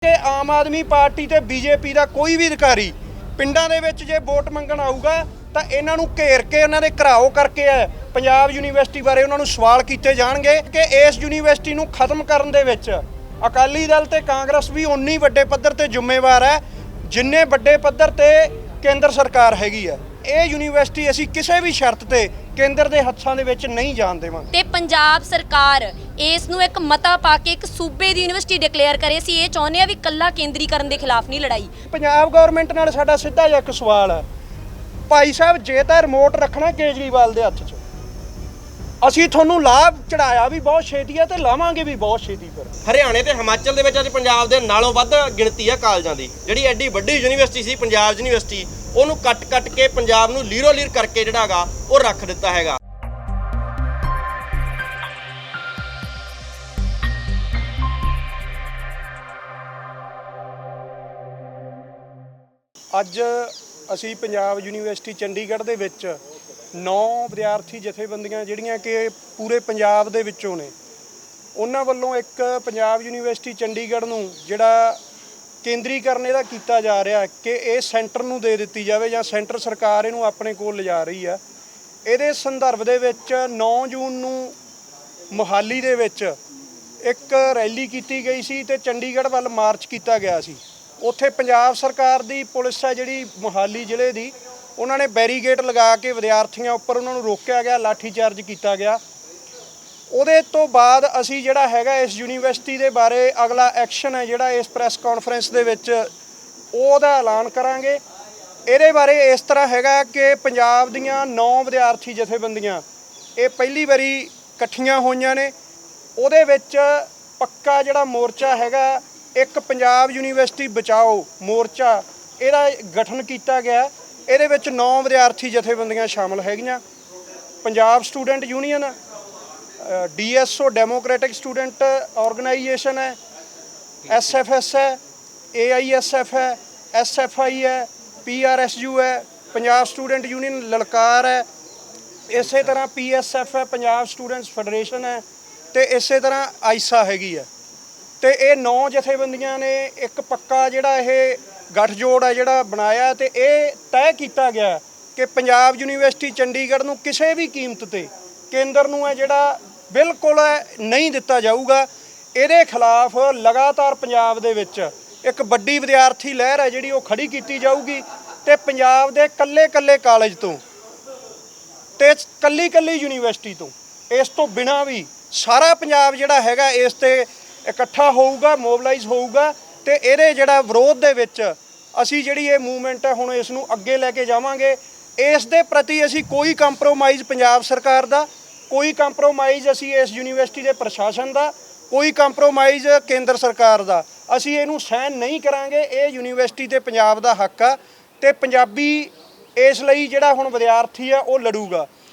कि आम आदमी पार्टी ते बीजेपी का कोई भी अधिकारी पिंडां दे विच जे वोट मंगण आऊगा तो इन्हां नूं घेर के उन्हां दे घराओ करके पंजाब यूनीवर्सिटी बारे उन्हां नूं सवाल कीते जाणगे कि इस यूनीवर्सिटी नूं खत्म करन दे विच अकाली दल ते कांग्रेस भी उन्नी वड्डे पੱਧਰ ते जिम्मेवार है जिन्ने वड्डे पੱਧਰ ते केंद्र सरकार हैगी है। ਇਹ यूनीवर्सिटी असीं किसी भी शर्त ते केंद्र ਦੇ ਹੱਥਾਂ ਦੇ ਵਿੱਚ नहीं जाण देवांगे ਤੇ ਪੰਜਾਬ ਸਰਕਾਰ ਇਸ ਨੂੰ ਇੱਕ ਮਤਾ ਪਾ ਕੇ ਇੱਕ ਸੂਬੇ ਦੀ ਯੂਨੀਵਰਸਿਟੀ ਡਿਕਲੇਅਰ ਕਰੇ। ਅਸੀਂ ਇਹ ਚਾਹੁੰਦੇ ਆ ਵੀ ਕੱਲਾ ਕੇਂਦਰੀਕਰਨ ਦੇ ਖਿਲਾਫ ਨਹੀਂ ਲੜਾਈ। ਪੰਜਾਬ ਗਵਰਨਮੈਂਟ ਨਾਲ ਸਾਡਾ ਸਿੱਧਾ ਜਿਹਾ ਇੱਕ ਸਵਾਲ ਹੈ, ਭਾਈ ਸਾਹਿਬ ਜੇ ਤਾਂ ਰਿਮੋਟ ਰੱਖਣਾ ਕੇਜਰੀਵਾਲ ਦੇ ਹੱਥ 'ਚ, ਅਸੀਂ ਤੁਹਾਨੂੰ ਲਾਭ ਚੜਾਇਆ ਵੀ ਬਹੁਤ ਛੇਤੀ ਹੈ ਤੇ ਲਾਵਾਂਗੇ ਵੀ ਬਹੁਤ ਛੇਤੀ। ਫਿਰ ਹਰਿਆਣੇ ਤੇ ਹਿਮਾਚਲ ਦੇ ਵਿੱਚ ਅੱਜ ਪੰਜਾਬ ਦੇ ਨਾਲੋਂ ਵੱਧ ਗਿਣਤੀ ਆ ਕਾਲਜਾਂ ਦੀ। ਜਿਹੜੀ ਐਡੀ ਵੱਡੀ ਯੂਨੀਵਰਸਿਟੀ ਸੀ ਪੰਜਾਬ ਯੂਨੀਵਰਸਿਟੀ, ਉਹਨੂੰ ਕੱਟ ਕੇ ਪੰਜਾਬ ਨੂੰ ਲੀਰੋ ਲੀਰ ਕਰਕੇ ਜਿਹੜਾ ਹੈਗਾ ਉਹ ਰੱਖ ਦਿੱਤਾ ਹੈਗਾ। ਅੱਜ ਅਸੀਂ ਪੰਜਾਬ ਯੂਨੀਵਰਸਿਟੀ ਚੰਡੀਗੜ੍ਹ ਦੇ ਵਿੱਚ 9 ਵਿਦਿਆਰਥੀ ਜਥੇਬੰਦੀਆਂ ਜਿਹੜੀਆਂ ਕਿ ਪੂਰੇ ਪੰਜਾਬ ਦੇ ਵਿੱਚੋਂ ਨੇ, ਉਹਨਾਂ ਵੱਲੋਂ ਇੱਕ ਪੰਜਾਬ ਯੂਨੀਵਰਸਿਟੀ ਚੰਡੀਗੜ੍ਹ ਨੂੰ ਜਿਹੜਾ ਕੇਂਦਰੀਕਰਨ ਇਹਦਾ ਕੀਤਾ ਜਾ ਰਿਹਾ ਕਿ ਇਹ ਸੈਂਟਰ ਨੂੰ ਦੇ ਦਿੱਤੀ ਜਾਵੇ ਜਾਂ ਸੈਂਟਰ ਸਰਕਾਰ ਇਹਨੂੰ ਆਪਣੇ ਕੋਲ ਲਿਜਾ ਰਹੀ ਆ। ਇਹਦੇ ਸੰਦਰਭ ਦੇ ਵਿੱਚ 9 ਜੂਨ ਨੂੰ ਮੁਹਾਲੀ ਦੇ ਵਿੱਚ ਇੱਕ ਰੈਲੀ ਕੀਤੀ ਗਈ ਸੀ ਤੇ ਚੰਡੀਗੜ੍ਹ ਵੱਲ ਮਾਰਚ ਕੀਤਾ ਗਿਆ ਸੀ। ਉੱਥੇ ਪੰਜਾਬ ਸਰਕਾਰ ਦੀ ਪੁਲਿਸ ਹੈ ਜਿਹੜੀ ਮੁਹਾਲੀ ਜ਼ਿਲ੍ਹੇ ਦੀ, ਉਹਨਾਂ ਨੇ ਬੈਰੀਗੇਟ ਲਗਾ ਕੇ ਵਿਦਿਆਰਥੀਆਂ ਉੱਪਰ ਉਹਨਾਂ ਨੂੰ ਰੋਕਿਆ ਗਿਆ, ਲਾਠੀ ਚਾਰਜ ਕੀਤਾ ਗਿਆ। ਉਹਦੇ ਤੋਂ ਬਾਅਦ ਅਸੀਂ ਜਿਹੜਾ ਹੈਗਾ ਇਸ ਯੂਨੀਵਰਸਿਟੀ ਦੇ ਬਾਰੇ ਅਗਲਾ ਐਕਸ਼ਨ ਹੈ ਜਿਹੜਾ ਇਸ ਪ੍ਰੈਸ ਕਾਨਫਰੰਸ ਦੇ ਵਿੱਚ ਉਹਦਾ ਐਲਾਨ ਕਰਾਂਗੇ। ਇਹਦੇ ਬਾਰੇ ਇਸ ਤਰ੍ਹਾਂ ਹੈਗਾ ਕਿ ਪੰਜਾਬ ਦੀਆਂ 9 ਵਿਦਿਆਰਥੀ ਜਥੇਬੰਦੀਆਂ ਇਹ ਪਹਿਲੀ ਵਾਰੀ ਇਕੱਠੀਆਂ ਹੋਈਆਂ ਨੇ। ਉਹਦੇ ਵਿੱਚ ਪੱਕਾ ਜਿਹੜਾ ਮੋਰਚਾ ਹੈਗਾ, ਇੱਕ ਪੰਜਾਬ ਯੂਨੀਵਰਸਿਟੀ ਬਚਾਓ ਮੋਰਚਾ, ਇਹਦਾ ਗਠਨ ਕੀਤਾ ਗਿਆ। ਇਹਦੇ ਵਿੱਚ 9 ਵਿਦਿਆਰਥੀ ਜਥੇਬੰਦੀਆਂ ਸ਼ਾਮਲ ਹੈਗੀਆਂ। Punjab student union, DSO democratic student organisation ਹੈ, SFS ਹੈ, AISF ਹੈ, SFI ਹੈ, PRSU ਹੈ, ਪੰਜਾਬ ਸਟੂਡੈਂਟ ਯੂਨੀਅਨ ਲਲਕਾਰ ਹੈ, ਇਸੇ ਤਰ੍ਹਾਂ PSF ਹੈ, ਪੰਜਾਬ ਸਟੂਡੈਂਟਸ ਫੈਡਰੇਸ਼ਨ ਹੈ, ਤੇ ਇਸੇ ਤਰ੍ਹਾਂ ਆਈਸਾ ਹੈਗੀ ਹੈ। ਤੇ ਇਹ 9 ਜਥੇਬੰਦੀਆਂ ਨੇ ਇੱਕ ਪੱਕਾ ਜਿਹੜਾ ਇਹ ਗੱਠਜੋੜ ਹੈ ਜਿਹੜਾ ਬਣਾਇਆ ਤੇ ਇਹ ਤੈਅ ਕੀਤਾ ਗਿਆ ਕਿ ਪੰਜਾਬ ਯੂਨੀਵਰਸਿਟੀ ਚੰਡੀਗੜ੍ਹ ਨੂੰ ਕਿਸੇ ਵੀ ਕੀਮਤ ਤੇ ਕੇਂਦਰ ਨੂੰ ਹੈ ਜਿਹੜਾ ਬਿਲਕੁਲ ਨਹੀਂ ਦਿੱਤਾ ਜਾਊਗਾ। ਇਹਦੇ ਖਿਲਾਫ ਲਗਾਤਾਰ ਪੰਜਾਬ ਦੇ ਵਿੱਚ ਇੱਕ ਵੱਡੀ ਵਿਦਿਆਰਥੀ ਲਹਿਰ ਹੈ ਜਿਹੜੀ ਉਹ ਖੜੀ ਕੀਤੀ ਜਾਊਗੀ ਤੇ ਪੰਜਾਬ ਦੇ ਕੱਲੇ ਕਾਲਜ ਤੋਂ ਤੇ ਕੱਲੀ ਯੂਨੀਵਰਸਿਟੀ ਤੋਂ, ਇਸ ਤੋਂ ਬਿਨਾਂ ਵੀ ਸਾਰਾ ਪੰਜਾਬ ਜਿਹੜਾ ਹੈਗਾ ਇਸ ਤੇ ਇਕੱਠਾ ਹੋਊਗਾ, ਮੋਬਲਾਈਜ਼ ਹੋਊਗਾ ਤੇ ਇਹਦੇ ਜਿਹੜਾ ਵਿਰੋਧ ਦੇ ਵਿੱਚ ਅਸੀਂ ਜਿਹੜੀ ਇਹ ਮੂਵਮੈਂਟ ਹੈ ਹੁਣ ਇਸ ਨੂੰ ਅੱਗੇ ਲੈ ਕੇ ਜਾਵਾਂਗੇ। ਇਸ ਦੇ ਪ੍ਰਤੀ ਅਸੀਂ ਕੋਈ ਕੰਪਰੋਮਾਈਜ਼ ਪੰਜਾਬ ਸਰਕਾਰ ਦਾ, ਕੋਈ ਕੰਪਰੋਮਾਈਜ਼ ਅਸੀਂ ਇਸ ਯੂਨੀਵਰਸਿਟੀ ਦੇ ਪ੍ਰਸ਼ਾਸਨ ਦਾ, ਕੋਈ ਕੰਪਰੋਮਾਈਜ਼ ਕੇਂਦਰ ਸਰਕਾਰ ਦਾ ਅਸੀਂ ਇਹਨੂੰ ਸਹਿਣ ਨਹੀਂ ਕਰਾਂਗੇ। ਇਹ ਯੂਨੀਵਰਸਿਟੀ ਤੇ ਪੰਜਾਬ ਦਾ ਹੱਕ ਆ ਤੇ ਪੰਜਾਬੀ ਇਸ ਲਈ ਜਿਹੜਾ ਹੁਣ ਵਿਦਿਆਰਥੀ ਆ ਉਹ ਲੜੂਗਾ।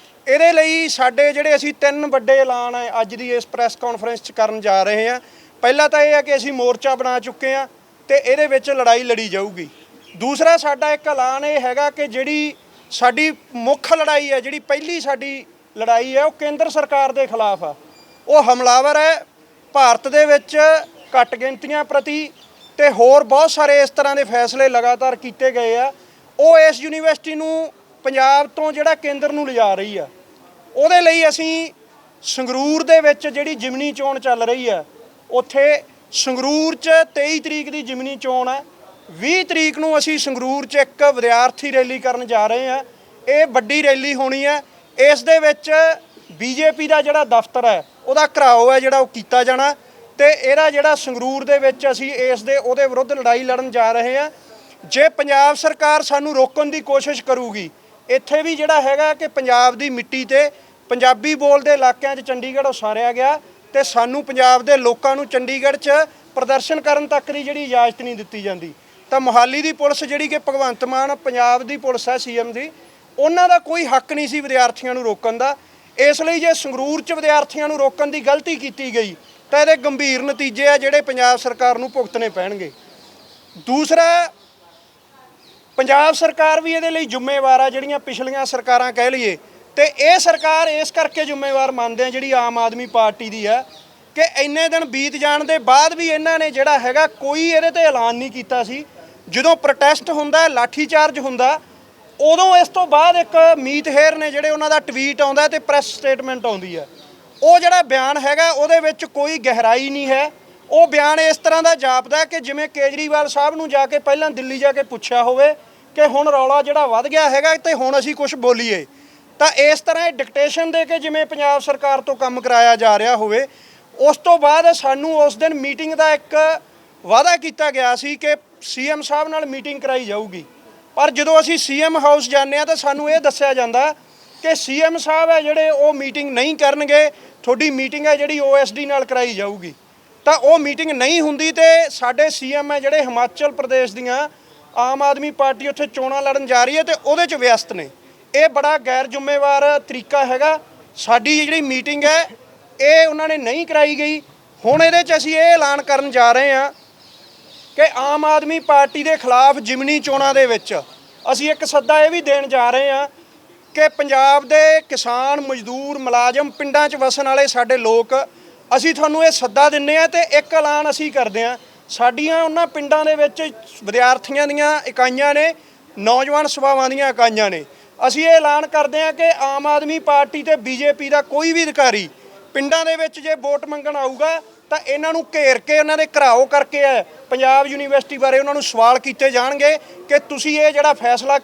ਇਹਦੇ ਲਈ ਸਾਡੇ ਜਿਹੜੇ ਅਸੀਂ 3 ਵੱਡੇ ਐਲਾਨ ਹੈ ਅੱਜ ਦੀ ਇਸ ਪ੍ਰੈਸ ਕਾਨਫਰੰਸ 'ਚ ਕਰਨ ਜਾ ਰਹੇ ਹਾਂ। ਪਹਿਲਾ ਤਾਂ ਇਹ ਹੈ ਕਿ ਅਸੀਂ ਮੋਰਚਾ ਬਣਾ ਚੁੱਕੇ ਹਾਂ ਤੇ ਇਹਦੇ ਵਿੱਚ ਲੜਾਈ ਲੜੀ ਜਾਊਗੀ। ਦੂਸਰਾ ਸਾਡਾ ਇੱਕ ਐਲਾਨ ਇਹ ਹੈਗਾ ਕਿ ਜਿਹੜੀ ਸਾਡੀ ਮੁੱਖ ਲੜਾਈ ਹੈ, ਜਿਹੜੀ ਪਹਿਲੀ ਸਾਡੀ ਲੜਾਈ ਹੈ, ਉਹ ਕੇਂਦਰ ਸਰਕਾਰ ਦੇ ਖਿਲਾਫ ਆ। ਉਹ ਹਮਲਾਵਰ ਹੈ ਭਾਰਤ ਦੇ ਵਿੱਚ ਘੱਟ ਗਿਣਤੀਆਂ ਪ੍ਰਤੀ ਤੇ ਹੋਰ ਬਹੁਤ ਸਾਰੇ ਇਸ ਤਰ੍ਹਾਂ ਦੇ ਫੈਸਲੇ ਲਗਾਤਾਰ ਕੀਤੇ ਗਏ ਆ। ਉਹ ਇਸ ਯੂਨੀਵਰਸਿਟੀ ਨੂੰ ਪੰਜਾਬ ਤੋਂ ਜਿਹੜਾ ਕੇਂਦਰ ਨੂੰ ਲਿਜਾ ਰਹੀ ਆ। ਉਹਦੇ ਲਈ ਅਸੀਂ ਸੰਗਰੂਰ ਦੇ ਵਿੱਚ ਜਿਹੜੀ ਜਿਮਨੀ ਚੋਣ ਚੱਲ ਰਹੀ ਹੈ, ਉੱਥੇ ਸੰਗਰੂਰ 'ਚ 23 ਤਰੀਕ ਦੀ ਜਿਮਨੀ ਚੋਣ ਹੈ। 20 ਤਰੀਕ ਨੂੰ ਅਸੀਂ ਸੰਗਰੂਰ 'ਚ ਇੱਕ ਵਿਦਿਆਰਥੀ ਰੈਲੀ ਕਰਨ ਜਾ ਰਹੇ ਹਾਂ। ਇਹ ਵੱਡੀ ਰੈਲੀ ਹੋਣੀ ਹੈ। ਇਸ ਦੇ ਵਿੱਚ BJP ਦਾ ਜਿਹੜਾ ਦਫ਼ਤਰ ਹੈ ਉਹਦਾ ਘਿਰਾਓ ਹੈ ਜਿਹੜਾ ਉਹ ਕੀਤਾ ਜਾਣਾ ਤੇ ਇਹਦਾ ਜਿਹੜਾ ਸੰਗਰੂਰ ਦੇ ਵਿੱਚ ਅਸੀਂ ਉਹਦੇ ਵਿਰੁੱਧ ਲੜਾਈ ਲੜਨ ਜਾ ਰਹੇ ਹਾਂ। ਜੇ ਪੰਜਾਬ ਸਰਕਾਰ ਸਾਨੂੰ ਰੋਕਣ ਦੀ ਕੋਸ਼ਿਸ਼ ਕਰੂਗੀ, ਇੱਥੇ ਵੀ ਜਿਹੜਾ ਹੈਗਾ ਕਿ ਪੰਜਾਬ ਦੀ ਮਿੱਟੀ ਤੇ ਪੰਜਾਬੀ ਬੋਲਦੇ ਇਲਾਕਿਆਂ 'ਚ ਚੰਡੀਗੜ੍ਹ ਉਸਾਰਿਆ ਗਿਆ ਤੇ ਸਾਨੂੰ ਪੰਜਾਬ ਦੇ ਲੋਕਾਂ ਨੂੰ ਚੰਡੀਗੜ੍ਹ 'ਚ ਪ੍ਰਦਰਸ਼ਨ ਕਰਨ ਤੱਕ ਦੀ ਜਿਹੜੀ ਇਜਾਜ਼ਤ ਨਹੀਂ ਦਿੱਤੀ ਜਾਂਦੀ, ਤਾਂ ਮੁਹਾਲੀ ਦੀ ਪੁਲਿਸ ਜਿਹੜੀ ਕਿ ਭਗਵੰਤ ਮਾਨ ਪੰਜਾਬ ਦੀ ਪੁਲਿਸ ਹੈ CM ਦੀ, ਉਹਨਾਂ ਦਾ ਕੋਈ ਹੱਕ ਨਹੀਂ ਸੀ ਵਿਦਿਆਰਥੀਆਂ ਨੂੰ ਰੋਕਣ ਦਾ। ਇਸ ਲਈ ਜੇ ਸੰਗਰੂਰ 'ਚ ਵਿਦਿਆਰਥੀਆਂ ਨੂੰ ਰੋਕਣ ਦੀ ਗਲਤੀ ਕੀਤੀ ਗਈ ਤਾਂ ਇਹਦੇ ਗੰਭੀਰ ਨਤੀਜੇ ਆ ਜਿਹੜੇ ਪੰਜਾਬ ਸਰਕਾਰ ਨੂੰ ਭੁਗਤਣੇ ਪੈਣਗੇ। ਦੂਸਰਾ, ਪੰਜਾਬ ਸਰਕਾਰ ਵੀ ਇਹਦੇ ਲਈ ਜ਼ਿੰਮੇਵਾਰ ਆ। ਜਿਹੜੀਆਂ ਪਿਛਲੀਆਂ ਸਰਕਾਰਾਂ ਕਹਿ ਲਈਏ ਤੇ ਇਹ ਸਰਕਾਰ ਇਸ ਕਰਕੇ ਜ਼ਿੰਮੇਵਾਰ ਮੰਨਦੇ ਆ ਜਿਹੜੀ ਆਮ ਆਦਮੀ ਪਾਰਟੀ ਦੀ ਹੈ ਕਿ ਇੰਨੇ ਦਿਨ ਬੀਤ ਜਾਣ ਦੇ ਬਾਅਦ ਵੀ ਇਹਨਾਂ ਨੇ ਜਿਹੜਾ ਹੈਗਾ ਕੋਈ ਇਹਦੇ ਤੇ ਐਲਾਨ ਨਹੀਂ ਕੀਤਾ ਸੀ। ਜਦੋਂ ਪ੍ਰੋਟੈਸਟ ਹੁੰਦਾ, ਲਾਠੀ ਚਾਰਜ ਹੁੰਦਾ, ਉਦੋਂ ਇਸ ਤੋਂ ਬਾਅਦ ਇੱਕ ਮੀਤ ਹੇਰ ਨੇ ਜਿਹੜੇ ਉਹਨਾਂ ਦਾ ਟਵੀਟ ਆਉਂਦਾ ਤੇ ਪ੍ਰੈਸ ਸਟੇਟਮੈਂਟ ਆਉਂਦੀ ਹੈ। ਉਹ ਜਿਹੜਾ ਬਿਆਨ ਹੈਗਾ ਉਹਦੇ ਵਿੱਚ ਕੋਈ ਗਹਿਰਾਈ ਨਹੀਂ ਹੈ। ਉਹ ਬਿਆਨ ਇਸ ਤਰ੍ਹਾਂ ਦਾ ਜਾਪਦਾ ਕਿ ਜਿਵੇਂ ਕੇਜਰੀਵਾਲ ਸਾਹਿਬ ਨੂੰ ਜਾ ਕੇ ਪਹਿਲਾਂ ਦਿੱਲੀ ਜਾ ਕੇ ਪੁੱਛਿਆ ਹੋਵੇ ਕਿ ਹੁਣ ਰੌਲਾ ਜਿਹੜਾ ਵੱਧ ਗਿਆ ਹੈਗਾ ਤੇ ਹੁਣ ਅਸੀਂ ਕੁਝ ਬੋਲੀਏ। ਤਾਂ ਇਸ ਤਰ੍ਹਾਂ ਇਹ ਡਿਕਟੇਸ਼ਨ ਦੇ ਕੇ ਜਿਵੇਂ ਪੰਜਾਬ ਸਰਕਾਰ ਤੋਂ ਕੰਮ ਕਰਾਇਆ ਜਾ ਰਿਹਾ ਹੋਵੇ। ਉਸ ਤੋਂ ਬਾਅਦ ਸਾਨੂੰ ਉਸ ਦਿਨ ਮੀਟਿੰਗ ਦਾ ਇੱਕ ਵਾਅਦਾ ਕੀਤਾ ਗਿਆ ਸੀ ਕਿ ਸੀਐਮ ਸਾਹਿਬ ਨਾਲ ਮੀਟਿੰਗ ਕਰਾਈ ਜਾਊਗੀ, ਪਰ ਜਦੋਂ ਅਸੀਂ ਸੀਐਮ ਹਾਊਸ ਜਾਂਦੇ ਹਾਂ ਤਾਂ ਸਾਨੂੰ ਇਹ ਦੱਸਿਆ ਜਾਂਦਾ ਕਿ ਸੀਐਮ ਸਾਹਿਬ ਹੈ ਜਿਹੜੇ ਉਹ ਮੀਟਿੰਗ ਨਹੀਂ ਕਰਨਗੇ, ਤੁਹਾਡੀ ਮੀਟਿੰਗ ਹੈ ਜਿਹੜੀ ਓਐਸਡੀ ਨਾਲ ਕਰਾਈ ਜਾਊਗੀ। ਤਾਂ ਉਹ ਮੀਟਿੰਗ ਨਹੀਂ ਹੁੰਦੀ ਤੇ ਸਾਡੇ ਸੀਐਮ ਹੈ ਜਿਹੜੇ ਹਿਮਾਚਲ ਪ੍ਰਦੇਸ਼ ਦੀਆਂ ਆਮ ਆਦਮੀ ਪਾਰਟੀ ਉੱਥੇ ਚੋਣਾਂ ਲੜਨ ਜਾ ਰਹੀ ਹੈ ਤੇ ਉਹਦੇ 'ਚ ਵਿਅਸਤ ਨੇ। ਇਹ ਬੜਾ ਗੈਰ ਜ਼ਿੰਮੇਵਾਰ ਤਰੀਕਾ ਹੈਗਾ। ਸਾਡੀ ਜਿਹੜੀ ਮੀਟਿੰਗ ਹੈ ਇਹ ਉਹਨਾਂ ਨੇ ਨਹੀਂ ਕਰਾਈ ਗਈ। ਹੁਣ ਇਹਦੇ 'ਚ ਅਸੀਂ ਇਹ ਐਲਾਨ ਕਰਨ ਜਾ ਰਹੇ ਹਾਂ ਕਿ ਆਮ ਆਦਮੀ ਪਾਰਟੀ ਦੇ ਖਿਲਾਫ ਜਿਮਨੀ ਚੋਣਾਂ ਦੇ ਵਿੱਚ ਅਸੀਂ ਇੱਕ ਸੱਦਾ ਇਹ ਵੀ ਦੇਣ ਜਾ ਰਹੇ ਹਾਂ ਕਿ ਪੰਜਾਬ ਦੇ ਕਿਸਾਨ, ਮਜ਼ਦੂਰ, ਮੁਲਾਜ਼ਮ, ਪਿੰਡਾਂ 'ਚ ਵਸਣ ਵਾਲੇ ਸਾਡੇ ਲੋਕ, ਅਸੀਂ ਤੁਹਾਨੂੰ ਇਹ ਸੱਦਾ ਦਿੰਦੇ ਹਾਂ ਤੇ ਇੱਕ ਐਲਾਨ ਅਸੀਂ ਕਰਦੇ ਹਾਂ। ਸਾਡੀਆਂ ਉਹਨਾਂ ਪਿੰਡਾਂ ਦੇ ਵਿੱਚ ਵਿਦਿਆਰਥੀਆਂ ਦੀਆਂ ਇਕਾਈਆਂ ਨੇ, ਨੌਜਵਾਨ ਸਭਾਵਾਂ ਦੀਆਂ ਇਕਾਈਆਂ ਨੇ। ਅਸੀਂ ਇਹ ਐਲਾਨ ਕਰਦੇ ਹਾਂ ਕਿ ਆਮ ਆਦਮੀ ਪਾਰਟੀ ਤੇ ਬੀਜੇਪੀ ਦਾ ਕੋਈ ਵੀ ਅਧਿਕਾਰੀ ਪਿੰਡਾਂ ਦੇ ਵਿੱਚ ਜੇ ਵੋਟ ਮੰਗਣ ਆਊਗਾ ਤਾਂ ਇਹਨਾਂ ਨੂੰ ਘੇਰ ਕੇ ਉਹਨਾਂ ਦੇ ਘਰਾਓ ਕਰਕੇ ਪੰਜਾਬ ਯੂਨੀਵਰਸਿਟੀ ਬਾਰੇ ਉਹਨਾਂ ਨੂੰ ਸਵਾਲ ਕੀਤੇ ਜਾਣਗੇ ਕਿ ਤੁਸੀਂ ਇਹ ਜਿਹੜਾ ਫੈਸਲਾ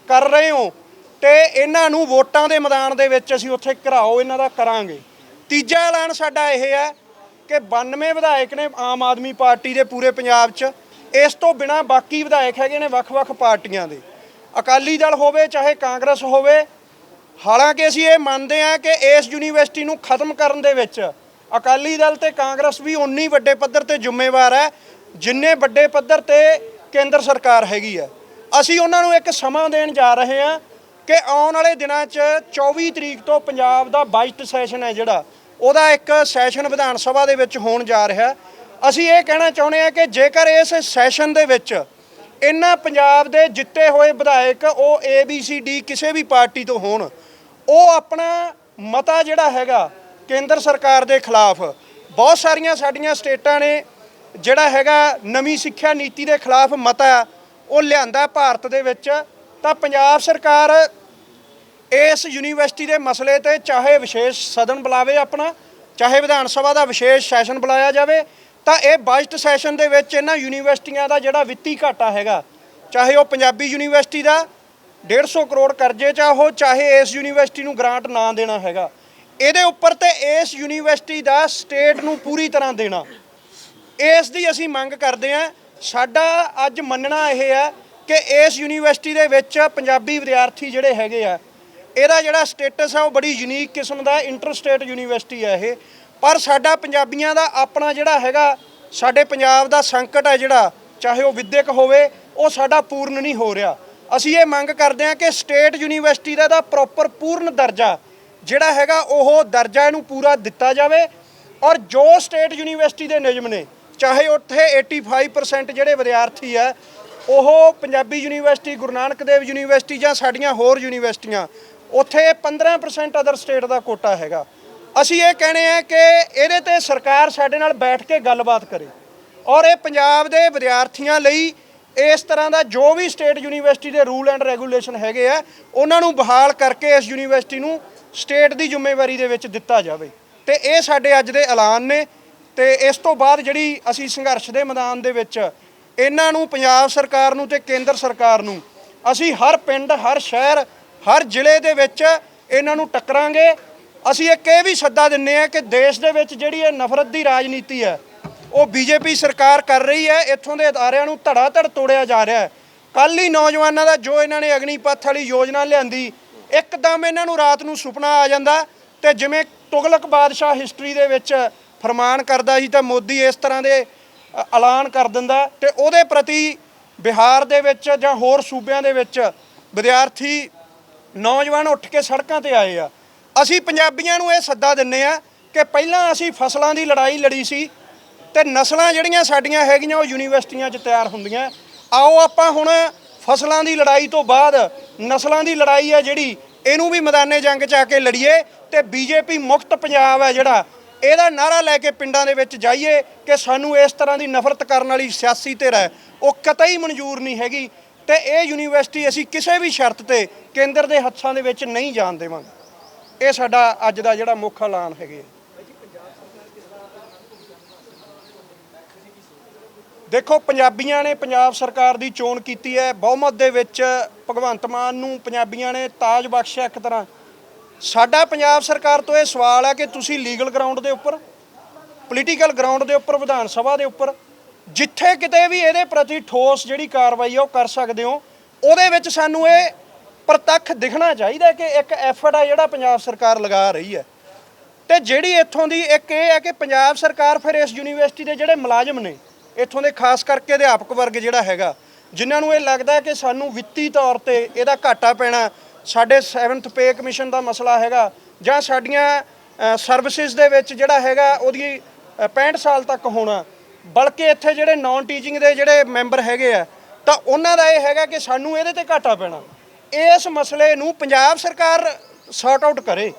ਕਰ ਰਹੇ ਹੋ ਤੇ ਇਹਨਾਂ ਨੂੰ ਵੋਟਾਂ ਦੇ ਮੈਦਾਨ ਦੇ ਵਿੱਚ ਅਸੀਂ ਉੱਥੇ ਘਰਾਓ ਇਹਨਾਂ ਦਾ ਕਰਾਂਗੇ। ਤੀਜਾ ਐਲਾਨ ਸਾਡਾ ਇਹ ਹੈ ਕਿ 92 ਵਿਧਾਇਕ ਨੇ ਆਮ ਆਦਮੀ ਪਾਰਟੀ ਦੇ ਪੂਰੇ ਪੰਜਾਬ 'ਚ। ਇਸ ਤੋਂ ਬਿਨਾਂ ਬਾਕੀ ਵਿਧਾਇਕ ਹੈਗੇ ਨੇ ਵੱਖ-ਵੱਖ ਪਾਰਟੀਆਂ ਦੇ, ਅਕਾਲੀ ਦਲ ਹੋਵੇ ਚਾਹੇ ਕਾਂਗਰਸ ਹੋਵੇ। ਹਾਲਾਂਕਿ ਅਸੀਂ ਇਹ ਮੰਨਦੇ ਹਾਂ ਕਿ ਇਸ ਯੂਨੀਵਰਸਿਟੀ ਨੂੰ ਖਤਮ ਕਰਨ ਦੇ ਵਿੱਚ ਅਕਾਲੀ ਦਲ ਤੇ ਕਾਂਗਰਸ ਵੀ ਉਨੀ ਵੱਡੇ ਪੱਧਰ ਤੇ ਜ਼ਿੰਮੇਵਾਰ ਹੈ ਜਿੰਨੇ ਵੱਡੇ ਪੱਧਰ ਤੇ ਕੇਂਦਰ ਸਰਕਾਰ ਹੈਗੀ ਹੈ। ਅਸੀਂ ਉਹਨਾਂ ਨੂੰ ਇੱਕ ਸਮਾਂ ਦੇਣ ਜਾ ਰਹੇ ਹਾਂ ਕਿ ਆਉਣ ਵਾਲੇ ਦਿਨਾਂ 'ਚ 24 ਤਰੀਕ ਤੋਂ ਪੰਜਾਬ ਦਾ ਬਜਟ ਸੈਸ਼ਨ ਹੈ ਜਿਹੜਾ ਉਹਦਾ ਇੱਕ ਸੈਸ਼ਨ ਵਿਧਾਨ ਸਭਾ ਦੇ ਵਿੱਚ ਹੋਣ ਜਾ ਰਿਹਾ। ਅਸੀਂ ਇਹ ਕਹਿਣਾ ਚਾਹੁੰਦੇ ਹਾਂ ਕਿ ਜੇਕਰ ਇਸ ਸੈਸ਼ਨ ਦੇ ਵਿੱਚ ਇਹਨਾਂ ਪੰਜਾਬ ਦੇ ਜਿੱਤੇ ਹੋਏ ਵਿਧਾਇਕ ਉਹ ABCD ਕਿਸੇ ਵੀ ਪਾਰਟੀ ਤੋਂ ਹੋਣ, ਉਹ ਆਪਣਾ ਮਤਾ ਜਿਹੜਾ ਹੈਗਾ ਕੇਂਦਰ ਸਰਕਾਰ ਦੇ ਖਿਲਾਫ, ਬਹੁਤ ਸਾਰੀਆਂ ਸਾਡੀਆਂ ਸਟੇਟਾਂ ਨੇ ਜਿਹੜਾ ਹੈਗਾ ਨਵੀਂ ਸਿੱਖਿਆ ਨੀਤੀ ਦੇ ਖਿਲਾਫ ਮਤਾ ਉਹ ਲਿਆਂਦਾ ਭਾਰਤ ਦੇ ਵਿੱਚ, ਤਾਂ ਪੰਜਾਬ ਸਰਕਾਰ ਇਸ ਯੂਨੀਵਰਸਿਟੀ ਦੇ ਮਸਲੇ ਤੇ ਚਾਹੇ ਵਿਸ਼ੇਸ਼ ਸਦਨ ਬੁਲਾਵੇ ਆਪਣਾ, ਚਾਹੇ ਵਿਧਾਨ ਸਭਾ ਦਾ ਵਿਸ਼ੇਸ਼ ਸੈਸ਼ਨ ਬੁਲਾਇਆ ਜਾਵੇ, ਤਾਂ ਇਹ ਬਜਟ ਸੈਸ਼ਨ ਦੇ ਵਿੱਚ ਇਹਨਾਂ ਯੂਨੀਵਰਸਿਟੀਆਂ ਦਾ ਜਿਹੜਾ ਵਿੱਤੀ ਘਾਟਾ ਹੈਗਾ, ਚਾਹੇ ਉਹ ਪੰਜਾਬੀ ਯੂਨੀਵਰਸਿਟੀ ਦਾ 150 ਕਰੋੜ ਕਰਜ਼ੇ 'ਚ ਉਹ, ਚਾਹੇ ਇਸ ਯੂਨੀਵਰਸਿਟੀ ਨੂੰ ਗ੍ਰਾਂਟ ਨਾ ਦੇਣਾ ਹੈਗਾ, ਇਹਦੇ ਉੱਪਰ ਤੇ ਇਸ ਯੂਨੀਵਰਸਿਟੀ ਦਾ ਸਟੇਟ ਨੂੰ ਪੂਰੀ ਤਰ੍ਹਾਂ ਦੇਣਾ, ਇਸ ਦੀ ਅਸੀਂ ਮੰਗ ਕਰਦੇ ਹਾਂ। ਸਾਡਾ ਅੱਜ ਮੰਨਣਾ ਇਹ ਹੈ ਕਿ ਇਸ ਯੂਨੀਵਰਸਿਟੀ ਦੇ ਵਿੱਚ ਪੰਜਾਬੀ ਵਿਦਿਆਰਥੀ ਜਿਹੜੇ ਹੈਗੇ ਆ, ਇਹਦਾ ਜਿਹੜਾ ਸਟੇਟਸ ਆ ਉਹ ਬੜੀ ਯੂਨੀਕ ਕਿਸਮ ਦਾ ਇੰਟਰ ਸਟੇਟ ਯੂਨੀਵਰਸਿਟੀ ਹੈ ਇਹ। ਪਰ ਸਾਡਾ ਪੰਜਾਬੀਆਂ ਦਾ ਆਪਣਾ ਜਿਹੜਾ ਹੈਗਾ, ਸਾਡੇ ਪੰਜਾਬ ਦਾ ਸੰਕਟ ਹੈ ਜਿਹੜਾ, ਚਾਹੇ ਉਹ ਵਿਦਿਅਕ ਹੋਵੇ, ਉਹ ਸਾਡਾ ਪੂਰਨ ਨਹੀਂ ਹੋ ਰਿਹਾ। ਅਸੀਂ ਇਹ ਮੰਗ ਕਰਦੇ ਹਾਂ ਕਿ ਸਟੇਟ ਯੂਨੀਵਰਸਿਟੀ ਦਾ ਪ੍ਰੋਪਰ ਪੂਰਨ ਦਰਜਾ ਜਿਹੜਾ ਹੈਗਾ ਉਹ ਦਰਜਾ ਇਹਨੂੰ ਪੂਰਾ ਦਿੱਤਾ ਜਾਵੇ। ਔਰ ਜੋ ਸਟੇਟ ਯੂਨੀਵਰਸਿਟੀ ਦੇ ਨਿਯਮ ਨੇ, ਚਾਹੇ ਉੱਥੇ 85% ਜਿਹੜੇ ਵਿਦਿਆਰਥੀ ਹੈ ਉਹ ਪੰਜਾਬੀ ਯੂਨੀਵਰਸਿਟੀ, ਗੁਰੂ ਨਾਨਕ ਦੇਵ ਯੂਨੀਵਰਸਿਟੀ ਜਾਂ ਸਾਡੀਆਂ ਹੋਰ ਯੂਨੀਵਰਸਿਟੀਆਂ, ਉੱਥੇ 15% ਅਦਰ ਸਟੇਟ ਦਾ ਕੋਟਾ ਹੈਗਾ। ਅਸੀਂ ਇਹ ਕਹਿੰਦੇ ਹਾਂ ਕਿ ਇਹਦੇ ਤੇ ਸਰਕਾਰ ਸਾਡੇ ਨਾਲ ਬੈਠ ਕੇ ਗੱਲਬਾਤ ਕਰੇ ਔਰ ਇਹ ਪੰਜਾਬ ਦੇ ਵਿਦਿਆਰਥੀਆਂ ਲਈ ਇਸ ਤਰ੍ਹਾਂ ਦਾ ਜੋ ਵੀ ਸਟੇਟ ਯੂਨੀਵਰਸਿਟੀ ਦੇ ਰੂਲ ਐਂਡ ਰੈਗੂਲੇਸ਼ਨ ਹੈਗੇ ਆ ਉਹਨਾਂ ਨੂੰ ਬਹਾਲ ਕਰਕੇ ਇਸ ਯੂਨੀਵਰਸਿਟੀ ਨੂੰ ਸਟੇਟ ਦੀ ਜ਼ਿੰਮੇਵਾਰੀ ਦੇ ਵਿੱਚ ਦਿੱਤਾ ਜਾਵੇ। ਤੇ ਇਹ ਸਾਡੇ ਅੱਜ ਦੇ ਐਲਾਨ ਨੇ। ਤੇ ਇਸ ਤੋਂ ਬਾਅਦ ਜਿਹੜੀ ਅਸੀਂ ਸੰਘਰਸ਼ ਦੇ ਮੈਦਾਨ ਦੇ ਵਿੱਚ ਇਹਨਾਂ ਨੂੰ, ਪੰਜਾਬ ਸਰਕਾਰ ਨੂੰ ਤੇ ਕੇਂਦਰ ਸਰਕਾਰ ਨੂੰ, ਅਸੀਂ ਹਰ ਪਿੰਡ, ਹਰ ਸ਼ਹਿਰ, ਹਰ ਜ਼ਿਲ੍ਹੇ ਦੇ ਵਿੱਚ ਇਹਨਾਂ ਨੂੰ ਟੱਕਰਾਂਗੇ। ਅਸੀਂ ਇੱਕ ਇਹ ਵੀ ਸੱਦਾ ਦਿੰਦੇ ਹਾਂ ਕਿ ਦੇਸ਼ ਦੇ ਵਿੱਚ ਜਿਹੜੀ ਇਹ ਨਫ਼ਰਤ ਦੀ ਰਾਜਨੀਤੀ ਹੈ ਉਹ ਬੀਜੇਪੀ ਸਰਕਾਰ ਕਰ ਰਹੀ ਹੈ। ਇੱਥੋਂ ਦੇ ਅਦਾਰਿਆਂ ਨੂੰ ਧੜਾ ਧੜ ਤੋੜਿਆ ਜਾ ਰਿਹਾ ਹੈ। ਕੱਲ੍ਹ ਹੀ ਨੌਜਵਾਨਾਂ ਦਾ ਜੋ ਇਹਨਾਂ ਨੇ ਅਗਨੀਪਥ ਵਾਲੀ ਯੋਜਨਾ ਲਿਆਂਦੀ, ਇੱਕਦਮ ਇਹਨਾਂ ਨੂੰ ਰਾਤ ਨੂੰ ਸੁਪਨਾ ਆ ਜਾਂਦਾ ਤੇ ਜਿਵੇਂ ਤੁਗਲਕ ਬਾਦਸ਼ਾਹ ਹਿਸਟਰੀ ਦੇ ਵਿੱਚ ਫਰਮਾਨ ਕਰਦਾ ਸੀ ਤਾਂ ਮੋਦੀ ਇਸ ਤਰ੍ਹਾਂ ਦੇ ਐਲਾਨ ਕਰ ਦਿੰਦਾ। ਤੇ ਉਹਦੇ ਪ੍ਰਤੀ ਬਿਹਾਰ ਦੇ ਵਿੱਚ ਜਾਂ ਹੋਰ ਸੂਬਿਆਂ ਦੇ ਵਿੱਚ ਵਿਦਿਆਰਥੀ, ਨੌਜਵਾਨ ਉੱਠ ਕੇ ਸੜਕਾਂ ਤੇ ਆਏ ਆ। ਅਸੀਂ ਪੰਜਾਬੀਆਂ ਨੂੰ ਇਹ ਸੱਦਾ ਦਿੰਦੇ ਆ ਕਿ ਪਹਿਲਾਂ ਅਸੀਂ ਫਸਲਾਂ ਦੀ ਲੜਾਈ ਲੜੀ ਸੀ ਤੇ ਨਸਲਾਂ ਜਿਹੜੀਆਂ ਸਾਡੀਆਂ ਹੈਗੀਆਂ ਉਹ ਯੂਨੀਵਰਸਿਟੀਆਂ 'ਚ ਤਿਆਰ ਹੁੰਦੀਆਂ। ਆਓ ਆਪਾਂ ਹੁਣ ਫਸਲਾਂ ਦੀ ਲੜਾਈ ਤੋਂ ਬਾਅਦ ਨਸਲਾਂ ਦੀ ਲੜਾਈ ਹੈ ਜਿਹੜੀ, ਇਹਨੂੰ ਵੀ ਮੈਦਾਨੇ ਜੰਗ 'ਚ ਆ ਕੇ ਲੜੀਏ ਤੇ ਬੀਜੇਪੀ ਮੁਕਤ ਪੰਜਾਬ ਹੈ ਜਿਹੜਾ, ਇਹਦਾ ਨਾਰਾ ਲੈ ਕੇ ਪਿੰਡਾਂ ਦੇ ਵਿੱਚ ਜਾਈਏ ਕਿ ਸਾਨੂੰ ਇਸ ਤਰ੍ਹਾਂ ਦੀ ਨਫ਼ਰਤ ਕਰਨ ਵਾਲੀ ਸਿਆਸੀ ਧਿਰ ਹੈ ਉਹ ਕਤਈ ਮਨਜ਼ੂਰ ਨਹੀਂ ਹੈਗੀ ਤੇ ਇਹ ਯੂਨੀਵਰਸਿਟੀ ਅਸੀਂ ਕਿਸੇ ਵੀ ਸ਼ਰਤ ਤੇ ਕੇਂਦਰ ਦੇ ਹੱਥਾਂ ਦੇ ਵਿੱਚ ਨਹੀਂ ਜਾਣ ਦੇਵਾਂਗੇ। ਇਹ ਸਾਡਾ ਅੱਜ ਦਾ ਜਿਹੜਾ ਮੁੱਖ ਐਲਾਨ ਹੈਗੇ। ਦੇਖੋ, ਪੰਜਾਬੀਆਂ ਨੇ ਪੰਜਾਬ ਸਰਕਾਰ ਦੀ ਚੋਣ ਕੀਤੀ ਹੈ, ਬਹੁਮਤ ਦੇ ਵਿੱਚ ਭਗਵੰਤ ਮਾਨ ਨੂੰ ਪੰਜਾਬੀਆਂ ਨੇ ਤਾਜ ਬਖਸ਼ਿਆ ਇੱਕ ਤਰ੍ਹਾਂ। ਸਾਡਾ ਪੰਜਾਬ ਸਰਕਾਰ ਤੋਂ ਇਹ ਸਵਾਲ ਹੈ ਕਿ ਤੁਸੀਂ ਲੀਗਲ ਗਰਾਊਂਡ ਦੇ ਉੱਪਰ, ਪੋਲੀਟੀਕਲ ਗਰਾਊਂਡ ਦੇ ਉੱਪਰ, ਵਿਧਾਨ ਸਭਾ ਦੇ ਉੱਪਰ ਜਿੱਥੇ ਕਿਤੇ ਵੀ ਇਹਦੇ ਪ੍ਰਤੀ ਠੋਸ ਜਿਹੜੀ ਕਾਰਵਾਈ ਹੈ ਉਹ ਕਰ ਸਕਦੇ ਹੋ। ਉਹਦੇ ਵਿੱਚ ਸਾਨੂੰ ਇਹ ਪ੍ਰਤੱਖ ਦਿਖਣਾ ਚਾਹੀਦਾ ਕਿ ਇੱਕ ਐਫਰਟ ਹੈ ਜਿਹੜਾ ਪੰਜਾਬ ਸਰਕਾਰ ਲਗਾ ਰਹੀ ਹੈ। ਤੇ ਜਿਹੜੀ ਇੱਥੋਂ ਦੀ ਇੱਕ ਇਹ ਹੈ ਕਿ ਪੰਜਾਬ ਸਰਕਾਰ ਫਿਰ ਇਸ ਯੂਨੀਵਰਸਿਟੀ ਦੇ ਜਿਹੜੇ ਮੁਲਾਜ਼ਮ ਨੇ, ਇੱਥੋਂ ਦੇ ਖਾਸ ਕਰਕੇ ਅਧਿਆਪਕ ਵਰਗ ਜਿਹੜਾ ਹੈਗਾ, ਜਿਨ੍ਹਾਂ ਨੂੰ ਇਹ ਲੱਗਦਾ ਕਿ ਸਾਨੂੰ ਵਿੱਤੀ ਤੌਰ ਤੇ ਇਹਦਾ ਘਾਟਾ ਪੈਣਾ, ਸਾਡੇ 7th ਪੇ ਕਮਿਸ਼ਨ ਦਾ ਮਸਲਾ ਹੈਗਾ ਜਾਂ ਸਾਡੀਆਂ ਸਰਵਿਸਿਜ਼ ਦੇ ਵਿੱਚ ਜਿਹੜਾ ਹੈਗਾ ਉਹਦੀ 65 ਸਾਲ ਤੱਕ ਹੋਣਾ, ਬਲਕਿ ਇੱਥੇ ਜਿਹੜੇ ਨਾਨ ਟੀਚਿੰਗ ਦੇ ਜਿਹੜੇ ਮੈਂਬਰ ਹੈਗੇ ਆ ਤਾਂ ਉਹਨਾਂ ਦਾ ਇਹ ਹੈਗਾ ਕਿ ਸਾਨੂੰ ਇਹਦੇ ਤੇ ਘਾਟਾ ਪੈਣਾ। ਇਸ ਮਸਲੇ ਨੂੰ ਪੰਜਾਬ ਸਰਕਾਰ ਸੌਰਟ ਆਊਟ ਕਰੇ।